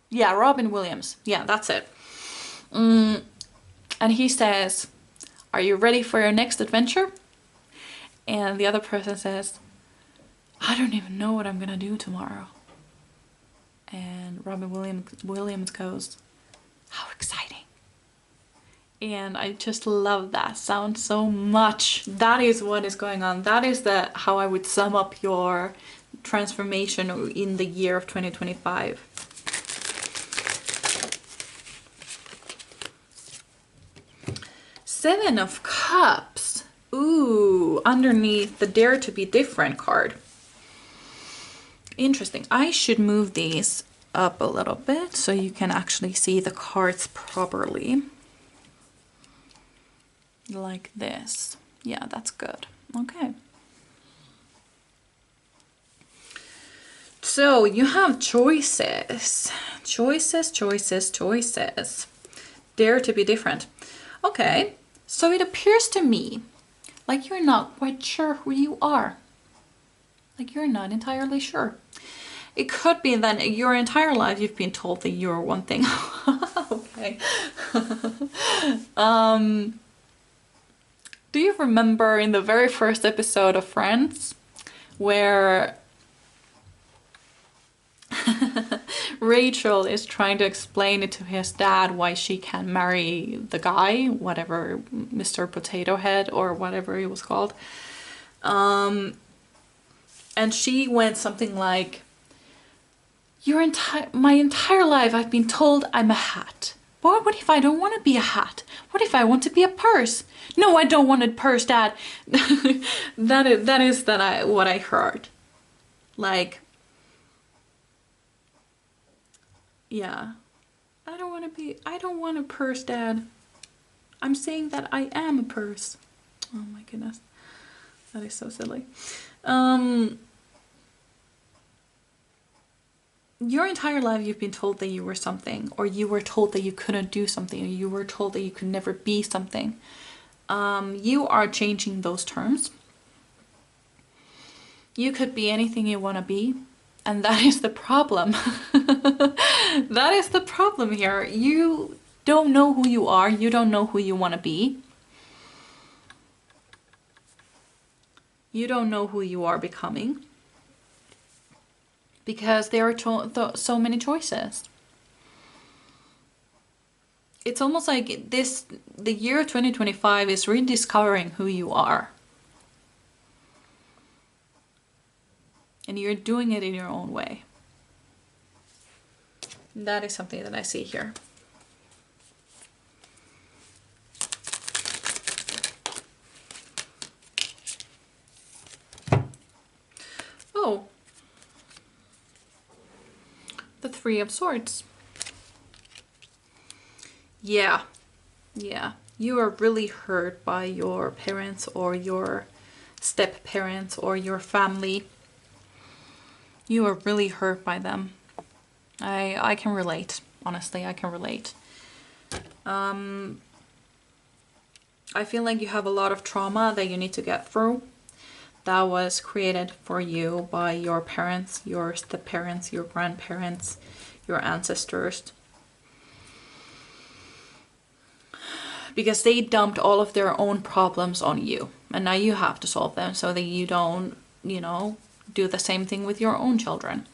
[SPEAKER 1] Yeah, Robin Williams. Yeah, that's it. And he says, "Are you ready for your next adventure?" And the other person says, "I don't even know what I'm gonna do tomorrow." And Robin Williams goes, "How exciting." And I just love that sound so much. That is what is going on. That is how I would sum up your transformation in the year of 2025. Seven of Cups. Ooh, underneath the Dare to be Different card. Interesting. I should move these up a little bit so you can actually see the cards properly. Like this. Yeah, that's good. Okay. So you have choices. Choices. Dare to be different. Okay. So it appears to me like you're not quite sure who you are. Like you're not entirely sure. It could be that your entire life you've been told that you're one thing. Okay. Do you remember in the very first episode of Friends where Rachel is trying to explain it to his dad why she can't marry the guy, whatever, Mr. Potato Head or whatever he was called. And she went something like, my entire life I've been told I'm a hat. But what if I don't want to be a hat? What if I want to be a purse? No, I don't want a purse, Dad. That is what I heard. Like, yeah. I don't want a purse, Dad. I'm saying that I am a purse. Oh my goodness. That is so silly. Your entire life you've been told that you were something, or you were told that you couldn't do something, or you were told that you could never be something. You are changing those terms. You could be anything you want to be, and that is the problem. That is the problem here. You don't know who you are. You don't know who you want to be. You don't know who you are becoming. Because there are so many choices. It's almost like the year 2025 is rediscovering who you are. And you're doing it in your own way. That is something that I see here. Oh. The Three of Swords. Yeah. You are really hurt by your parents or your step-parents or your family. You are really hurt by them. I can relate. Honestly, I can relate. I feel like you have a lot of trauma that you need to get through. That was created for you by your parents, your step-parents, your grandparents, your ancestors. Because they dumped all of their own problems on you. And now you have to solve them so that you don't, do the same thing with your own children.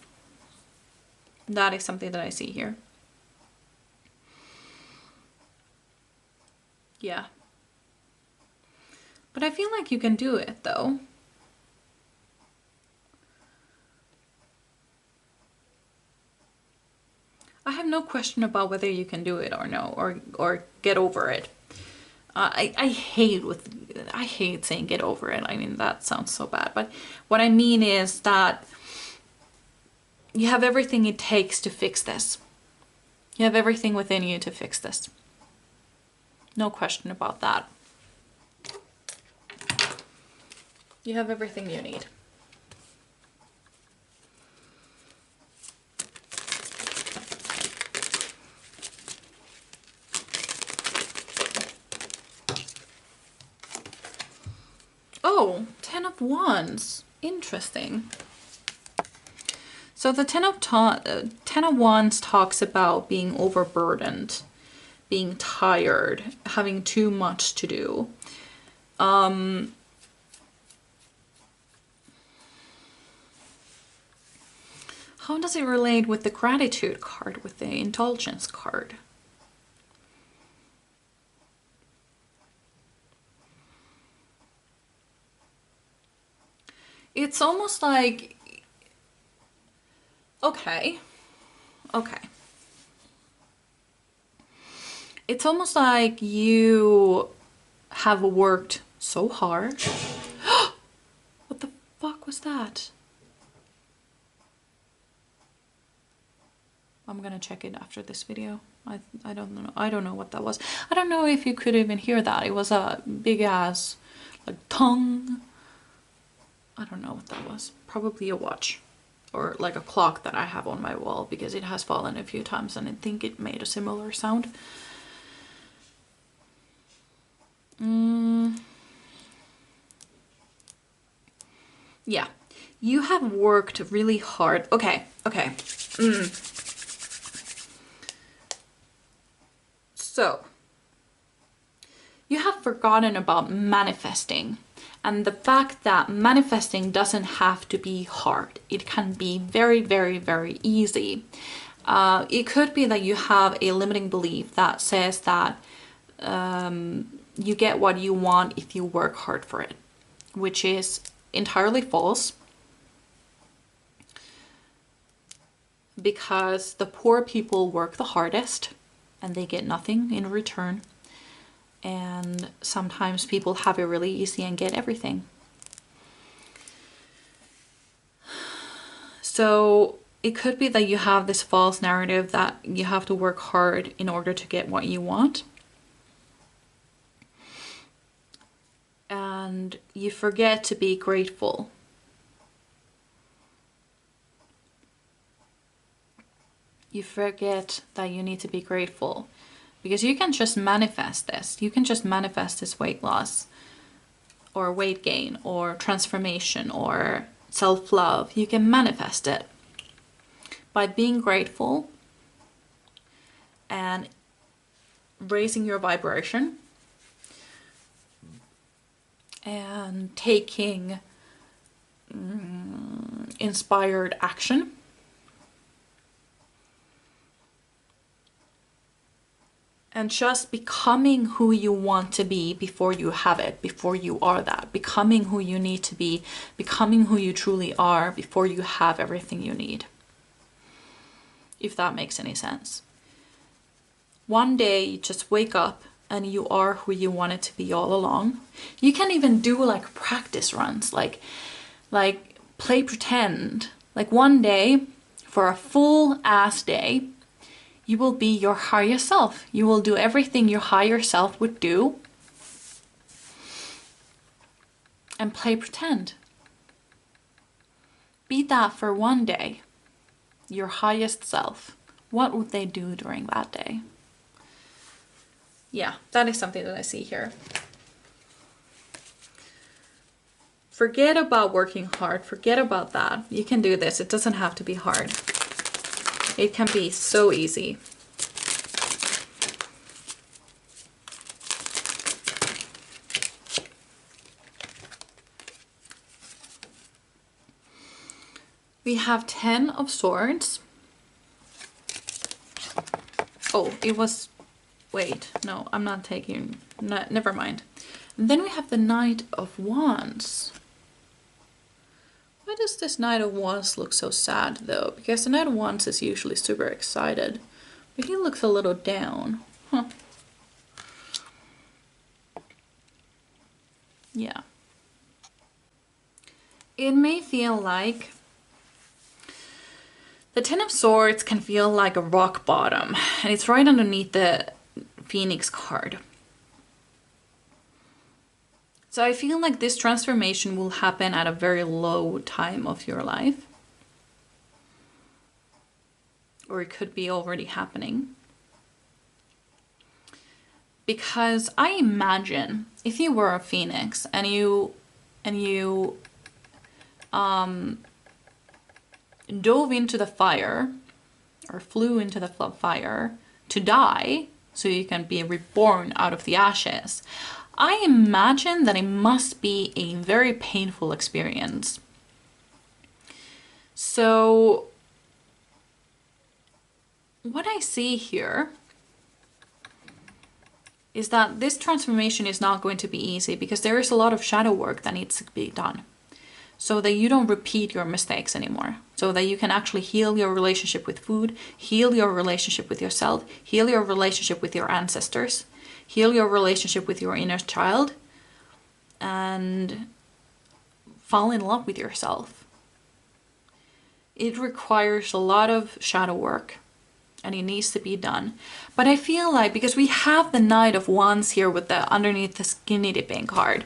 [SPEAKER 1] That is something that I see here. Yeah. But I feel like you can do it though. I have no question about whether you can do it or no, or get over it. I hate saying get over it. I mean, that sounds so bad. But what I mean is that you have everything it takes to fix this. You have everything within you to fix this. No question about that. You have everything you need. Oh, 10 of Wands. Interesting. So the 10 of Wands talks about being overburdened, being tired, having too much to do. How does it relate with the gratitude card, with the indulgence card? It's almost like, okay. It's almost like you have worked so hard. What the fuck was that? I'm gonna check it after this video. I don't know. I don't know what that was. I don't know if you could even hear that. It was a big ass like tongue. I don't know what that was. Probably a watch or like a clock that I have on my wall because it has fallen a few times and I think it made a similar sound. Yeah, you have worked really hard. Okay. So, you have forgotten about manifesting. And the fact that manifesting doesn't have to be hard. It can be very, very, very easy. It could be that you have a limiting belief that says that you get what you want if you work hard for it, which is entirely false. Because the poor people work the hardest and they get nothing in return. And sometimes people have it really easy and get everything. So it could be that you have this false narrative that you have to work hard in order to get what you want. And you forget to be grateful. You forget that you need to be grateful. Because you can just manifest this. You can just manifest this weight loss or weight gain or transformation or self-love. You can manifest it by being grateful and raising your vibration and taking inspired action. And just becoming who you want to be before you have it, before you are that. Becoming who you need to be, becoming who you truly are before you have everything you need. If that makes any sense. One day you just wake up and you are who you wanted to be all along. You can even do like practice runs, like play pretend. Like one day, for a full ass day, you will be your higher self. You will do everything your higher self would do. And play pretend. Be that for one day. Your highest self. What would they do during that day? Yeah, that is something that I see here. Forget about working hard. Forget about that. You can do this. It doesn't have to be hard. It can be so easy. We have 10 of Swords. Oh, it was... Wait, no, I'm not taking... No, never mind. And then we have the Knight of Wands. Why does this Knight of Wands look so sad though? Because the Knight of Wands is usually super excited, but he looks a little down. Huh. Yeah. It may feel like the Ten of Swords can feel like a rock bottom, and it's right underneath the Phoenix card. So I feel like this transformation will happen at a very low time of your life. Or it could be already happening. Because I imagine if you were a phoenix and you dove into the fire or flew into the fire to die so you can be reborn out of the ashes, I imagine that it must be a very painful experience. So what I see here is that this transformation is not going to be easy because there is a lot of shadow work that needs to be done so that you don't repeat your mistakes anymore, so that you can actually heal your relationship with food, heal your relationship with yourself, heal your relationship with your ancestors, heal your relationship with your inner child, and fall in love with yourself. It requires a lot of shadow work and it needs to be done. But I feel like because we have the Knight of Wands here with the underneath the skinny dipping card.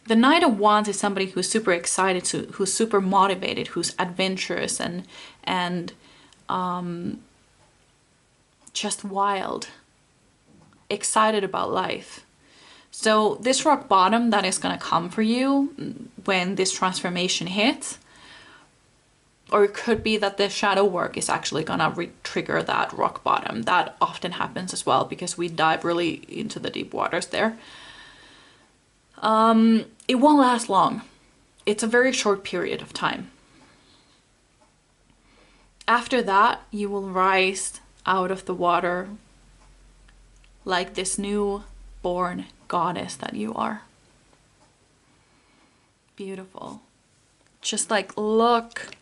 [SPEAKER 1] The Knight of Wands is somebody who's super excited, who's super motivated, who's adventurous and just wild, excited about life. So this rock bottom that is going to come for you when this transformation hits, or it could be that the shadow work is actually going to trigger that rock bottom. That often happens as well because we dive really into the deep waters there. It won't last long. It's a very short period of time. After that, you will rise out of the water like this new-born goddess that you are. Beautiful. Just like, look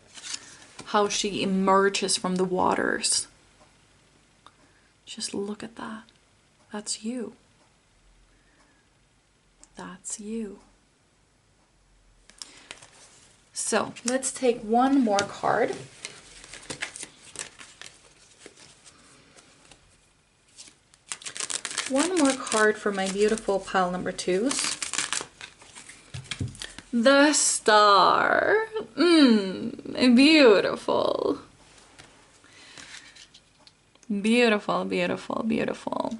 [SPEAKER 1] how she emerges from the waters. Just look at that. That's you. That's you. So let's take one more card. One more card for my beautiful pile number 2s. The Star. Beautiful. Beautiful, beautiful, beautiful.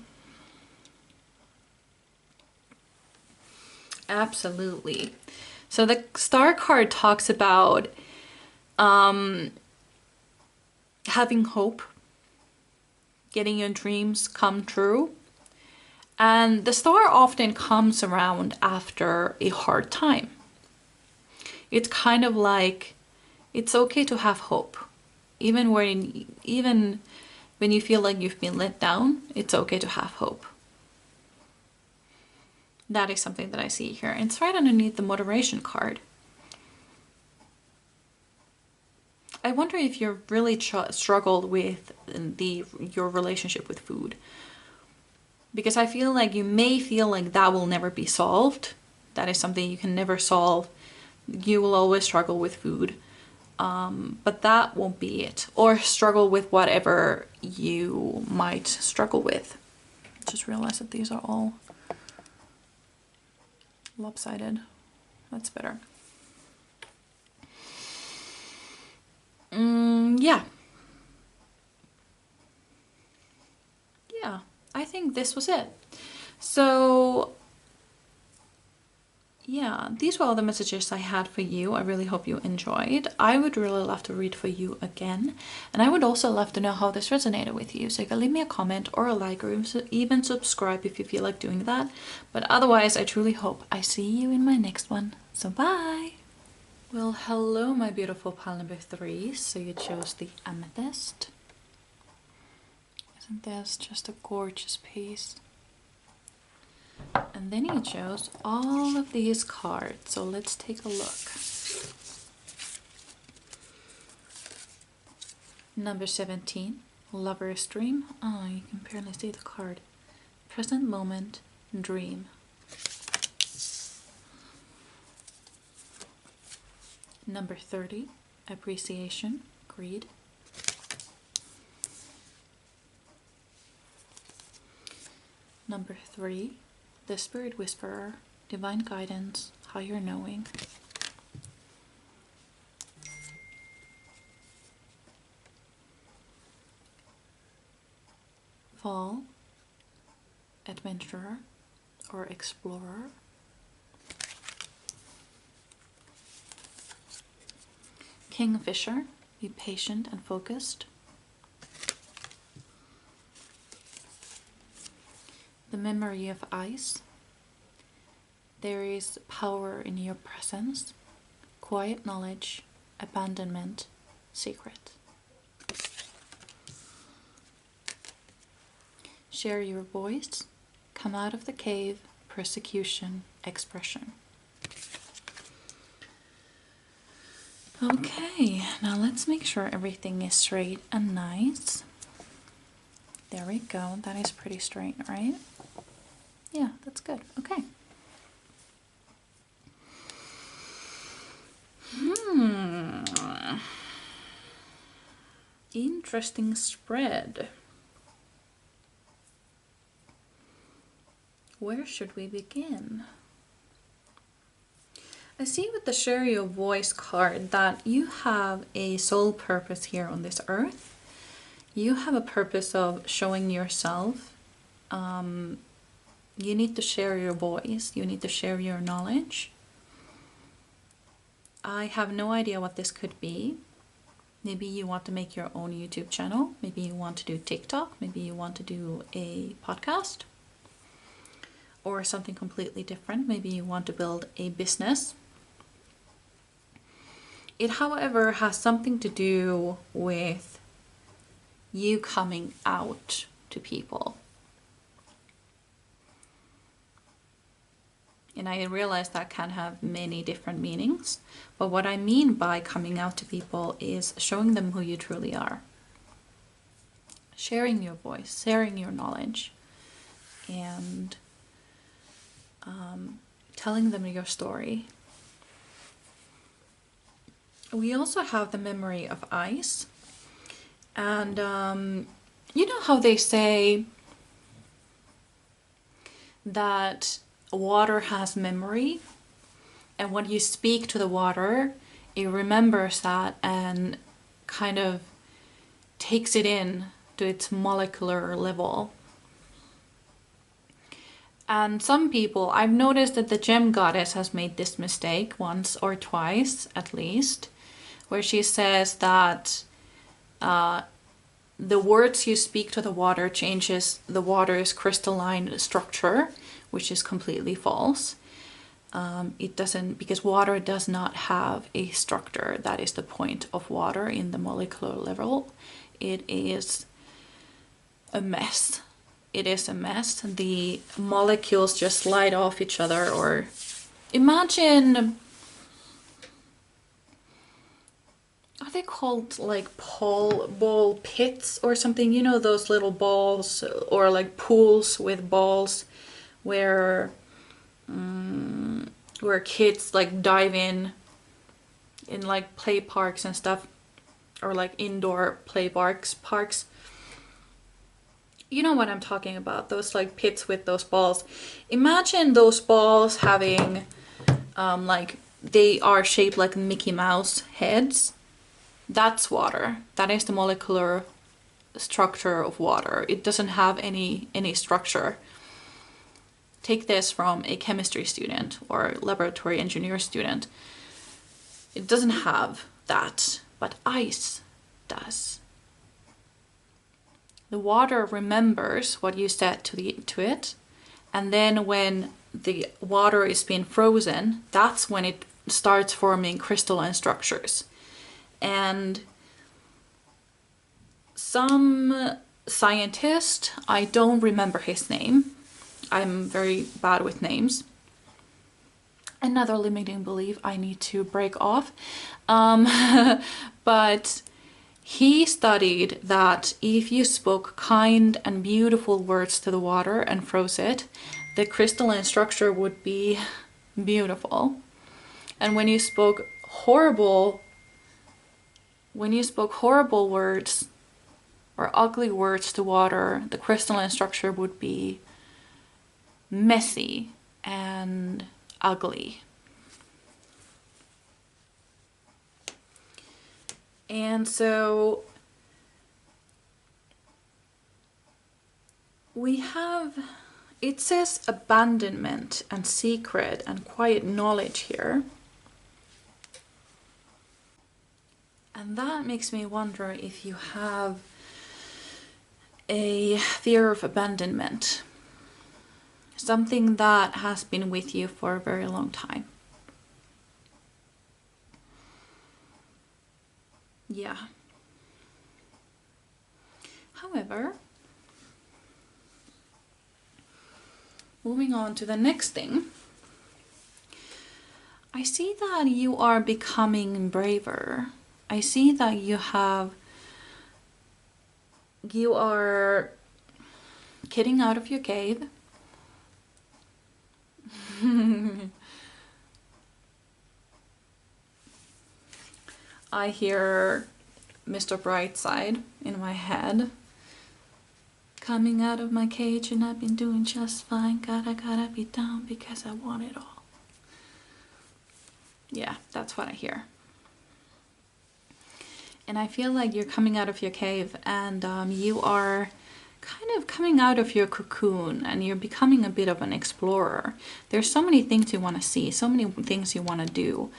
[SPEAKER 1] Absolutely. So the Star card talks about having hope, getting your dreams come true. And the Star often comes around after a hard time. It's kind of like, it's okay to have hope. Even when you feel like you've been let down, it's okay to have hope. That is something that I see here. And it's right underneath the moderation card. I wonder if you've really struggled with your relationship with food. Because I feel like you may feel like that will never be solved. That is something you can never solve. You will always struggle with food. But that won't be it. Or struggle with whatever you might struggle with. Just realize that these are all lopsided. That's better. Yeah. Yeah, I think this was it. So yeah, these were all the messages I had for you. I really hope you enjoyed. I would really love to read for you again. And I would also love to know how this resonated with you. So you can leave me a comment or a like or even subscribe if you feel like doing that. But otherwise, I truly hope I see you in my next one. So bye! Well, hello my beautiful pile number 3. So you chose the amethyst. Isn't this just a gorgeous piece? And then he chose all of these cards. So let's take a look. Number 17, Lover's Dream. Oh, you can barely see the card. Present moment, dream. Number 30, Appreciation, greed. Number 3, The Spirit Whisperer, divine guidance, higher knowing. Fall, adventurer or explorer. Kingfisher, be patient and focused. The memory of ice. There is power in your presence. Quiet knowledge, abandonment, secret. Share your voice. Come out of the cave, persecution, expression. Okay, now let's make sure everything is straight and nice. There we go, that is pretty straight, right? Yeah, that's good, okay. Interesting spread. Where should we begin? I see with the Share Your Voice card that you have a soul purpose here on this earth. You have a purpose of showing yourself. You need to share your voice. You need to share your knowledge. I have no idea what this could be. Maybe you want to make your own YouTube channel. Maybe you want to do TikTok. Maybe you want to do a podcast. Or something completely different. Maybe you want to build a business. It, however, has something to do with you coming out to people. And I realize that can have many different meanings. But what I mean by coming out to people is showing them who you truly are. Sharing your voice, sharing your knowledge, and telling them your story. We also have the memory of ice. And you know how they say that water has memory, and when you speak to the water, it remembers that and kind of takes it in to its molecular level. And some people, I've noticed that the gem goddess has made this mistake once or twice at least, where she says that the words you speak to the water changes the water's crystalline structure, which is completely false. It doesn't, because water does not have a structure. That is the point of water in the molecular level. It is a mess. It is a mess. The molecules just slide off each other, or imagine, are they called like ball pits or something? You know, those little balls, or like pools with balls where kids like dive in like play parks and stuff, or like indoor play parks. You know what I'm talking about, those like pits with those balls. Imagine those balls having like, they are shaped like Mickey Mouse heads. That's water. That is the molecular structure of water. It doesn't have any structure. Take this from a chemistry student or laboratory engineer student. It doesn't have that, but ice does. The water remembers what you said to it, and then when the water is being frozen, that's when it starts forming crystalline structures. And some scientist, I don't remember his name, I'm very bad with names. Another limiting belief I need to break off. But he studied that if you spoke kind and beautiful words to the water and froze it, the crystalline structure would be beautiful. And when you spoke horrible words or ugly words to water, the crystalline structure would be messy and ugly. And so we have, it says abandonment and secret and quiet knowledge here. And that makes me wonder if you have a fear of abandonment. Something that has been with you for a very long time. Yeah. However, moving on to the next thing, I see that you are becoming braver. I see that you are getting out of your cave. I hear Mr. Brightside in my head. Coming out of my cage and I've been doing just fine. Gotta be down because I want it all. Yeah, that's what I hear. And I feel like you're coming out of your cave and you are kind of coming out of your cocoon and you're becoming a bit of an explorer. There's so many things you want to see, so many things you want to do.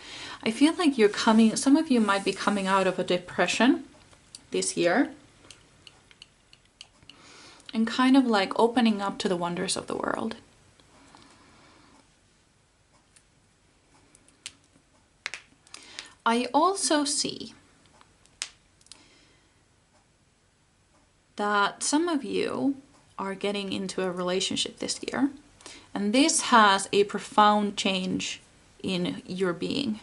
[SPEAKER 1] I feel like you're coming, some of you might be coming out of a depression this year and kind of like opening up to the wonders of the world. I also see that some of you are getting into a relationship this year, and this has a profound change in your being.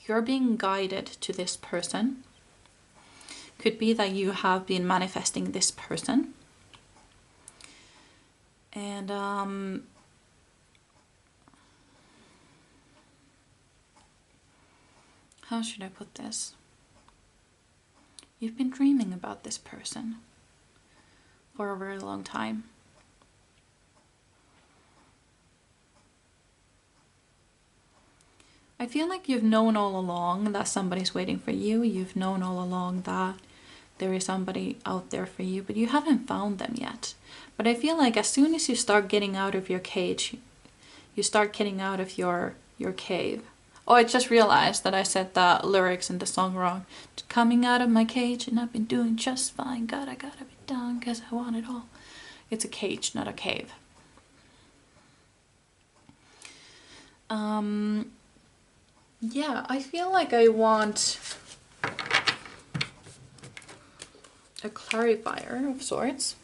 [SPEAKER 1] You're being guided to this person. Could be that you have been manifesting this person. And how should I put this? You've been dreaming about this person for a very long time. I feel like you've known all along that somebody's waiting for you. You've known all along that there is somebody out there for you, but you haven't found them yet. But I feel like as soon as you start getting out of your cage, you start getting out of your cave. Oh, I just realized that I said the lyrics in the song wrong. Coming out of my cage and I've been doing just fine. Gotta be down cause I want it all. It's a cage, not a cave. Yeah, I feel like I want a clarifier of sorts.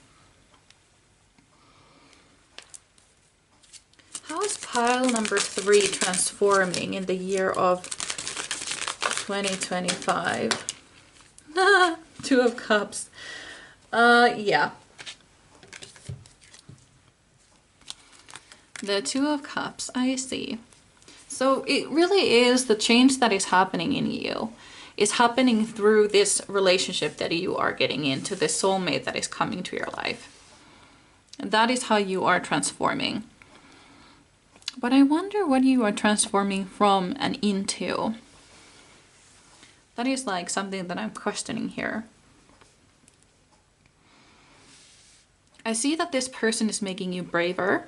[SPEAKER 1] How is pile number 3 transforming in the year of 2025? 2 of Cups. Yeah. The 2 of Cups, I see. So it really is the change that is happening in you. Is happening through this relationship that you are getting into, this soulmate that is coming to your life. And that is how you are transforming. But I wonder what you are transforming from and into. That is like something that I'm questioning here. I see that this person is making you braver.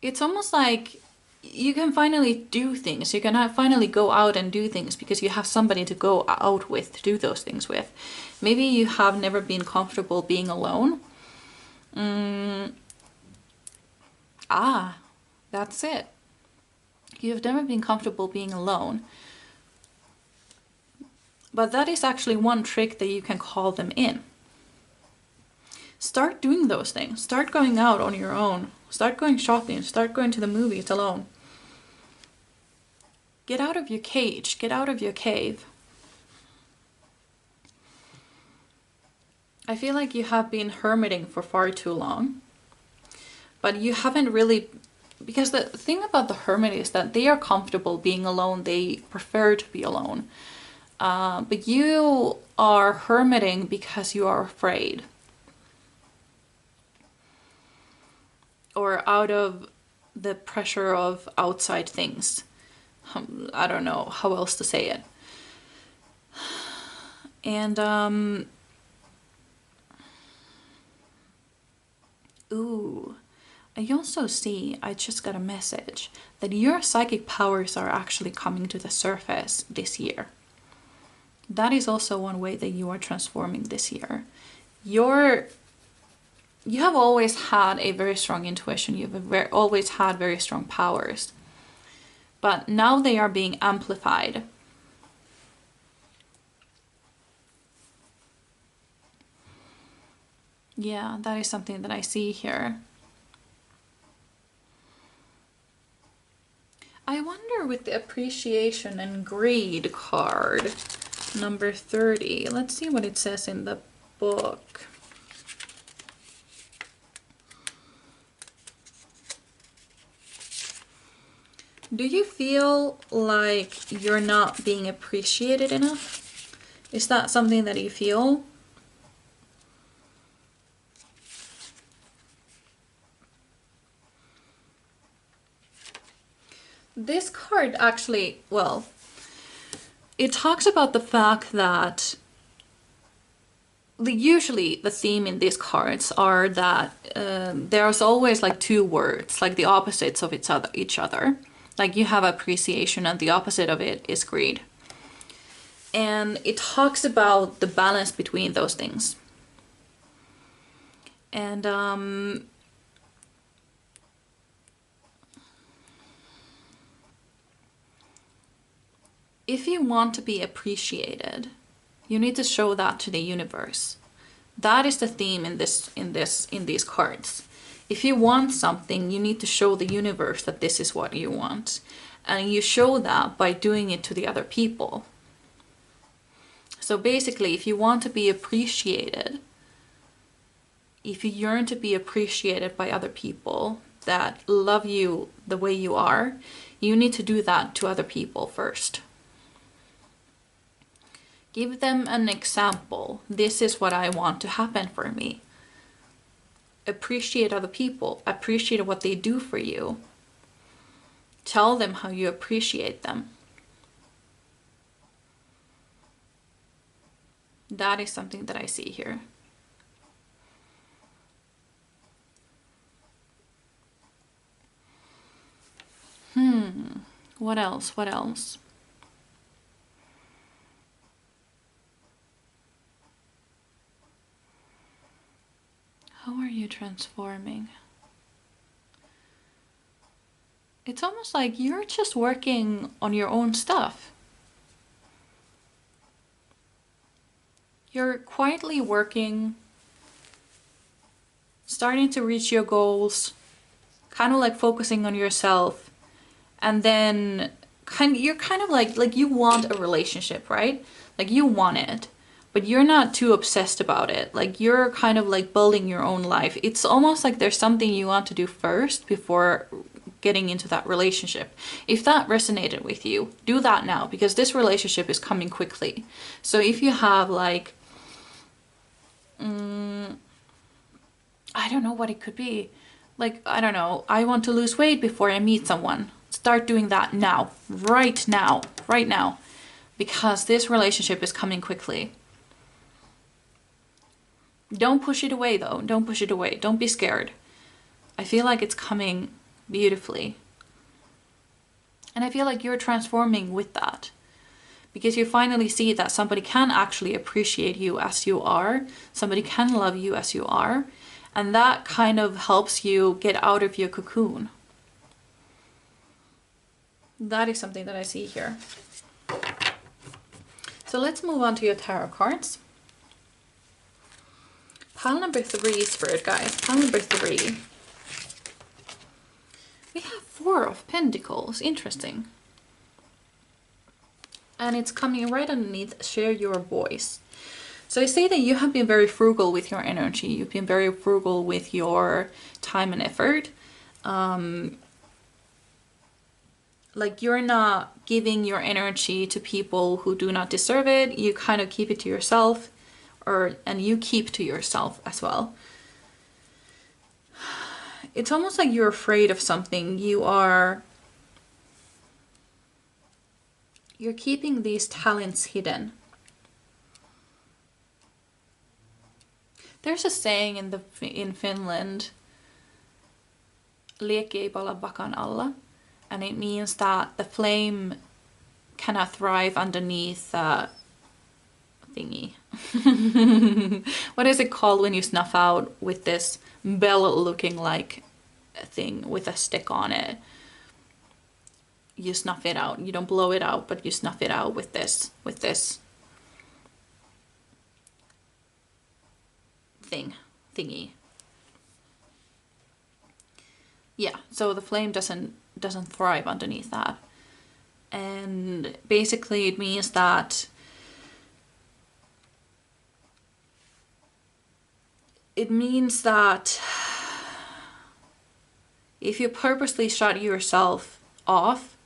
[SPEAKER 1] It's almost like you can finally do things. You can finally go out and do things because you have somebody to go out with, to do those things with. Maybe you have never been comfortable being alone. That's it. You've never been comfortable being alone. But that is actually one trick that you can call them in. Start doing those things. Start going out on your own. Start going shopping. Start going to the movies alone. Get out of your cage. Get out of your cave. I feel like you have been hermiting for far too long. But you haven't really... Because the thing about the hermit is that they are comfortable being alone. They prefer to be alone. But you are hermiting because you are afraid. Or out of the pressure of outside things. I don't know how else to say it. And, ooh, I also see, I just got a message, that your psychic powers are actually coming to the surface this year. That is also one way that you are transforming this year. You have always had a very strong intuition. You've always had very strong powers. But now they are being amplified. Yeah, that is something that I see here. I wonder with the appreciation and greed card, number 30. Let's see what it says in the book. Do you feel like you're not being appreciated enough? Is that something that you feel? This card actually, well, it talks about the fact that usually the theme in these cards are that there's always like two words, like the opposites of each other. Like you have appreciation and the opposite of it is greed. And it talks about the balance between those things. And if you want to be appreciated, you need to show that to the universe. That is the theme in these cards. If you want something, you need to show the universe that this is what you want. And you show that by doing it to the other people. So basically, if you want to be appreciated, if you yearn to be appreciated by other people that love you the way you are, you need to do that to other people first. Give them an example. This is what I want to happen for me. Appreciate other people. Appreciate what they do for you. Tell them how you appreciate them. That is something that I see here. What else? What else? How are you transforming? It's almost like you're just working on your own stuff. You're quietly working, starting to reach your goals, kind of like focusing on yourself, and then you're kind of like you want a relationship, right? Like you want it. But you're not too obsessed about it. Like you're kind of like building your own life. It's almost like there's something you want to do first before getting into that relationship. If that resonated with you, do that now, because this relationship is coming quickly. So if you have like, I don't know what it could be. Like, I don't know, I want to lose weight before I meet someone. Start doing that now, right now, because this relationship is coming quickly. Don't push it away though. Don't push it away. Don't be scared. I feel like it's coming beautifully. And I feel like you're transforming with that. Because you finally see that somebody can actually appreciate you as you are. Somebody can love you as you are. And that kind of helps you get out of your cocoon. That is something that I see here. So let's move on to your tarot cards. Pile number 3, Spirit guys. Pile number 3. We have 4 of Pentacles. Interesting. And it's coming right underneath, share your voice. So I say that you have been very frugal with your energy. You've been very frugal with your time and effort. Like you're not giving your energy to people who do not deserve it. You kind of keep it to yourself, and you keep to yourself as well. It's almost like you're afraid of something. You're keeping these talents hidden. There's a saying in Finland, "Liekki ei pala vakan alla," and it means that the flame cannot thrive underneath thingy. What is it called when you snuff out with this bell looking like a thing with a stick on it? You snuff it out. You don't blow it out, but you snuff it out with this thingy. Yeah, so the flame doesn't thrive underneath that. And basically it means that if you purposely shut yourself off,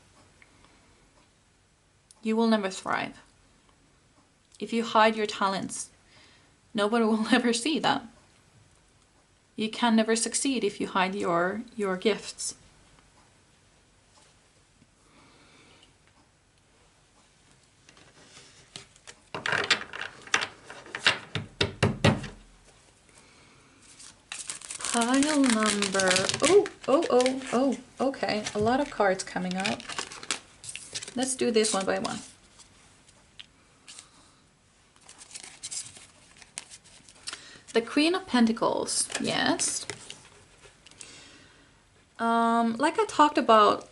[SPEAKER 1] you will never thrive. If you hide your talents, nobody will ever see them. You can never succeed if you hide your gifts. Pile number, okay, a lot of cards coming up. Let's do this one by one. The Queen of Pentacles, yes. Like I talked about,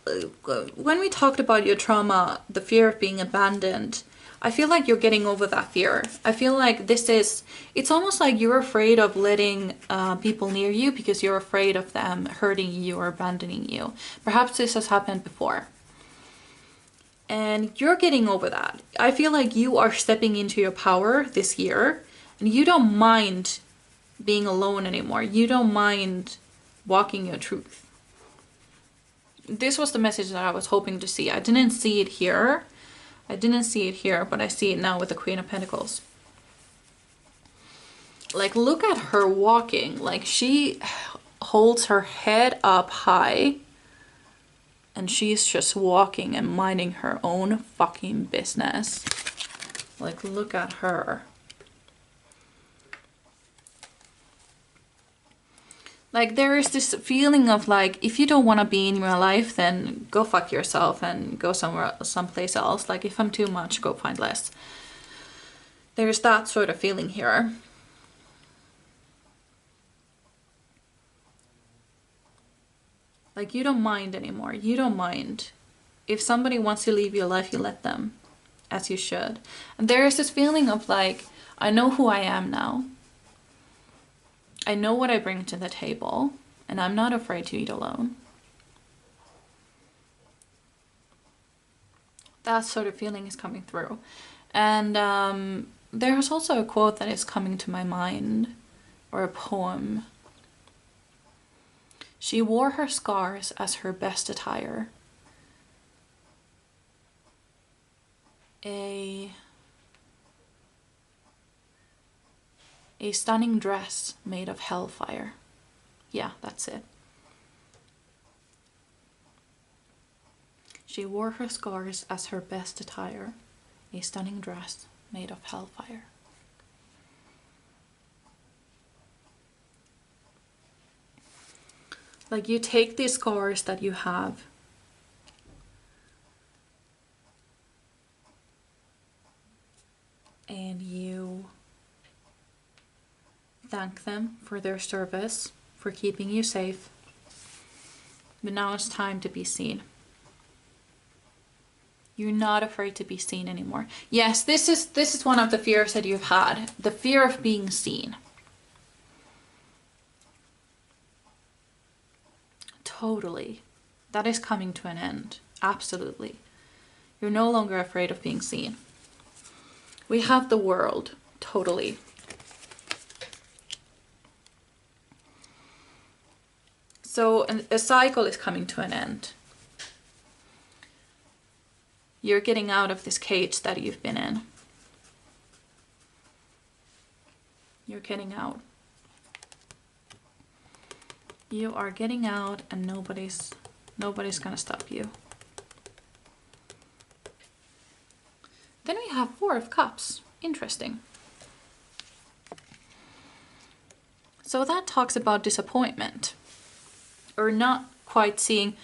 [SPEAKER 1] when we talked about your trauma, the fear of being abandoned, I feel like you're getting over that fear. I feel like it's almost like you're afraid of letting people near you because you're afraid of them hurting you or abandoning you. Perhaps this has happened before. And you're getting over that. I feel like you are stepping into your power this year and you don't mind being alone anymore. You don't mind walking your truth. This was the message that I was hoping to see. I didn't see it here. But I see it now with the Queen of Pentacles. Like, look at her walking. Like, she holds her head up high and she's just walking and minding her own fucking business. Like, look at her. Like, there is this feeling of like, if you don't want to be in my life, then go fuck yourself and go someplace else. Like, if I'm too much, go find less. There's that sort of feeling here. Like, you don't mind anymore. You don't mind. If somebody wants to leave your life, you let them, as you should. And there is this feeling of like, I know who I am now. I know what I bring to the table, and I'm not afraid to eat alone. That sort of feeling is coming through. And there's also a quote that is coming to my mind, or a poem. She wore her scars as her best attire. A stunning dress made of hellfire. Yeah, that's it. She wore her scars as her best attire. A stunning dress made of hellfire. Like, you take these scars that you have and you thank them for their service, for keeping you safe. But now it's time to be seen. You're not afraid to be seen anymore. Yes, this is one of the fears that you've had. The fear of being seen. Totally. That is coming to an end. Absolutely. You're no longer afraid of being seen. We have the world. Totally. So a cycle is coming to an end. You're getting out of this cage that you've been in. You're getting out. You are getting out, and nobody's gonna stop you. Then we have Four of Cups. Interesting. So that talks about disappointment, or not quite seeing,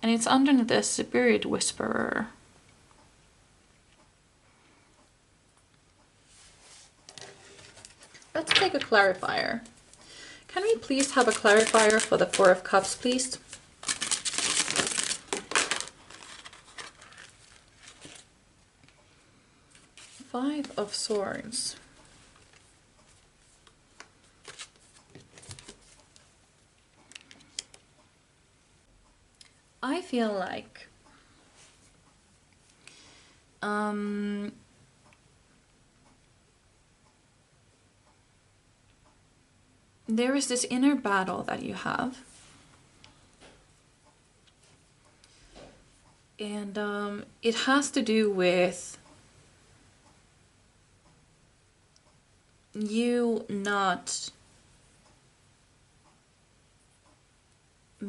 [SPEAKER 1] and it's under the Spirit Whisperer. Let's take a clarifier. Can we please have a clarifier for the Four of Cups, please? Five of Swords. I feel like there is this inner battle that you have, and it has to do with you not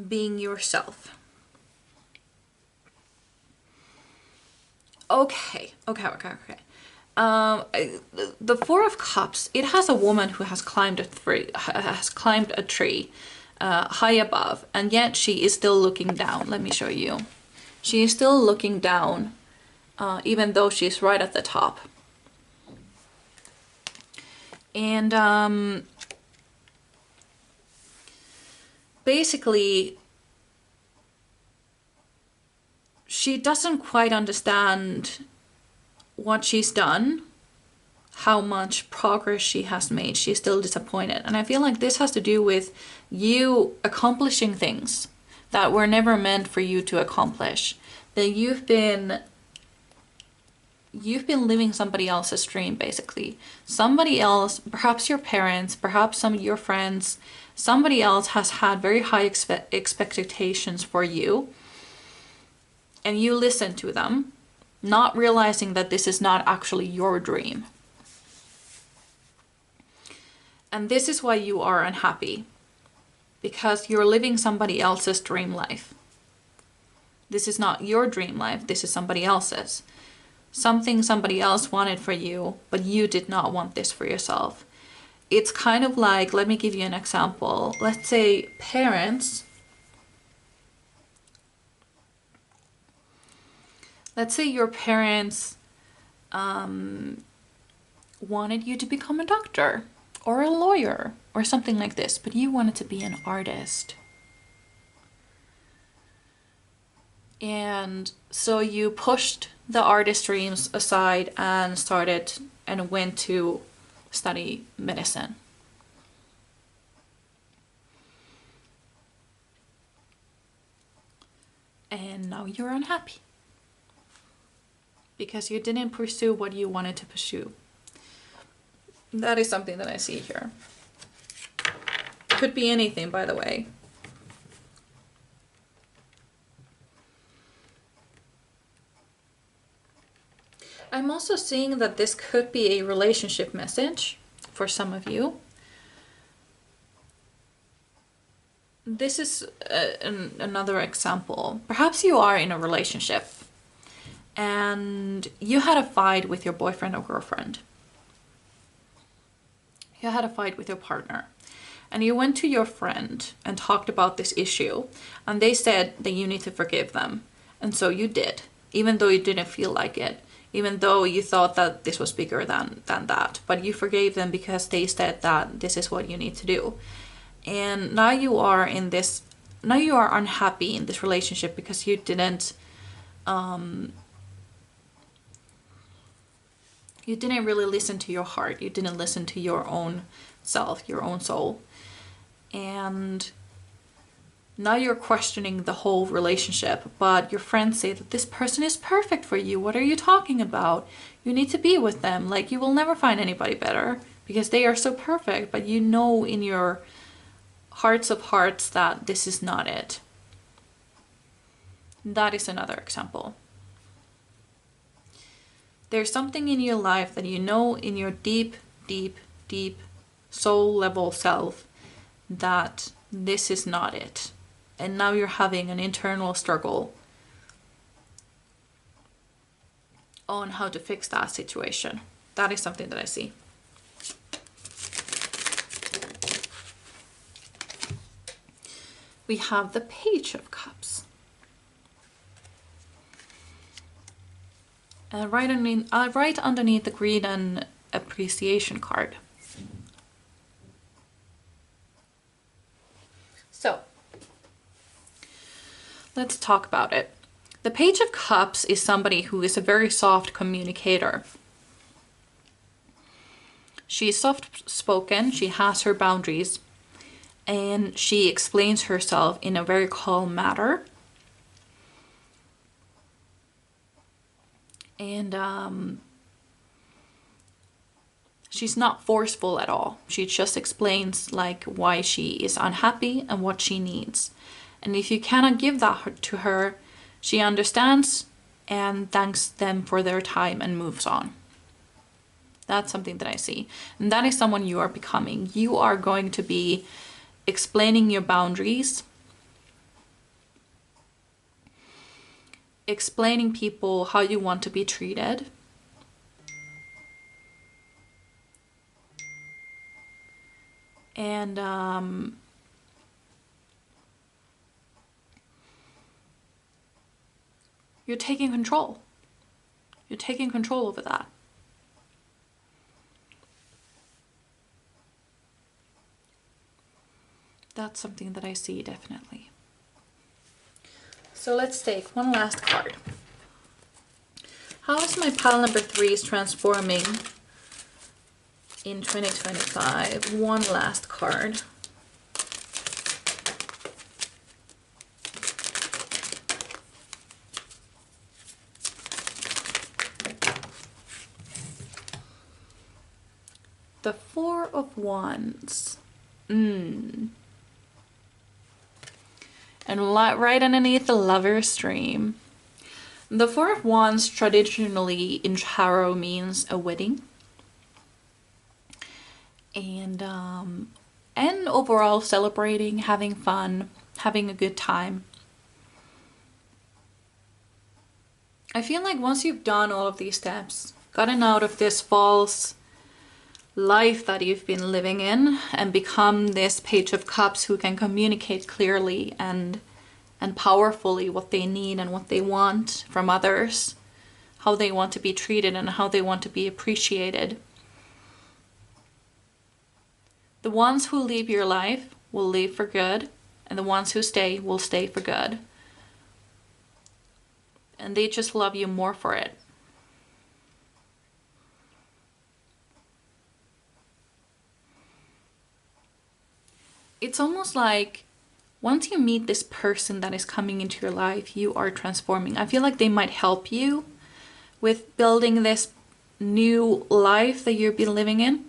[SPEAKER 1] being yourself. Okay. The Four of Cups, it has a woman who has climbed a tree high above, and yet she is still looking down. Let me show you. She is still looking down, even though she's right at the top. And basically, she doesn't quite understand what she's done, how much progress she has made. She's still disappointed. And I feel like this has to do with you accomplishing things that were never meant for you to accomplish. That you've been living somebody else's dream, basically. Somebody else, perhaps your parents, perhaps some of your friends, somebody else has had very high expectations for you. And you listen to them, not realizing that this is not actually your dream. And this is why you are unhappy, because you're living somebody else's dream life. This is not your dream life, this is somebody else's. Something somebody else wanted for you, but you did not want this for yourself. It's kind of like, let me give you an example. Let's say parents. Let's say your parents wanted you to become a doctor or a lawyer or something like this, but you wanted to be an artist. And so you pushed the artist dreams aside and went to study medicine. And now you're unhappy, because you didn't pursue what you wanted to pursue. That is something that I see here. Could be anything, by the way. I'm also seeing that this could be a relationship message for some of you. This is another example. Perhaps you are in a relationship and you had a fight with your boyfriend or girlfriend. You had a fight with your partner, and you went to your friend and talked about this issue, and they said that you need to forgive them. And so you did, even though you didn't feel like it, even though you thought that this was bigger than that. But you forgave them because they said that this is what you need to do. And now you are unhappy in this relationship because you didn't You didn't really listen to your heart. You didn't listen to your own self, your own soul. And now you're questioning the whole relationship, but your friends say that this person is perfect for you. What are you talking about? You need to be with them. Like, you will never find anybody better because they are so perfect. But you know in your hearts of hearts that this is not it. That is another example. There's something in your life that you know in your deep, deep, deep soul level self that this is not it. And now you're having an internal struggle on how to fix that situation. That is something that I see. We have the Page of Cups. And right underneath the greed and appreciation card. So, let's talk about it. The Page of Cups is somebody who is a very soft communicator. She's soft-spoken, she has her boundaries, and she explains herself in a very calm manner. And she's not forceful at all. She just explains like why she is unhappy and what she needs. And if you cannot give that to her, she understands and thanks them for their time and moves on. That's something that I see. And that is someone you are becoming. You are going to be explaining your boundaries, explaining people how you want to be treated. And you're taking control. You're taking control over that. That's something that I see definitely. So let's take one last card. How is my pile number 3 transforming in 2025? One last card. The Four of Wands. And right underneath the Lover's stream. The Four of Wands traditionally in tarot means a wedding. And overall celebrating, having fun, having a good time. I feel like once you've done all of these steps, gotten out of this false life that you've been living in and become this Page of Cups who can communicate clearly and powerfully what they need and what they want from others, how they want to be treated and how they want to be appreciated. The ones who leave your life will leave for good, and the ones who stay will stay for good. And they just love you more for it. It's almost like once you meet this person that is coming into your life, you are transforming. I feel like they might help you with building this new life that you've been living in.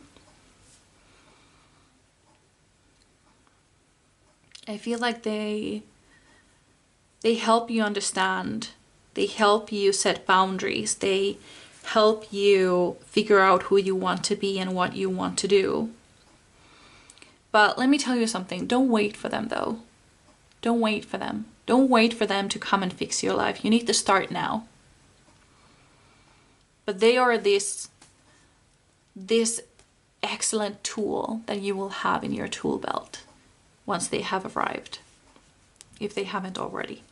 [SPEAKER 1] I feel like they help you understand. They help you set boundaries. They help you figure out who you want to be and what you want to do. But let me tell you something. Don't wait for them though. Don't wait for them. Don't wait for them to come and fix your life. You need to start now. But they are this excellent tool that you will have in your tool belt once they have arrived, if they haven't already.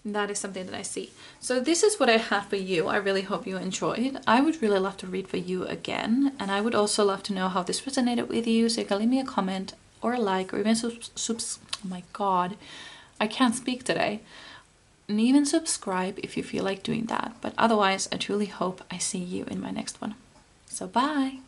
[SPEAKER 1] That is something that I see. So this is what I have for you. I really hope you enjoyed. I would really love to read for you again. And I would also love to know how this resonated with you. So you can leave me a comment or a like or even oh my God, I can't speak today. and even subscribe if you feel like doing that. But otherwise, I truly hope I see you in my next one. So bye!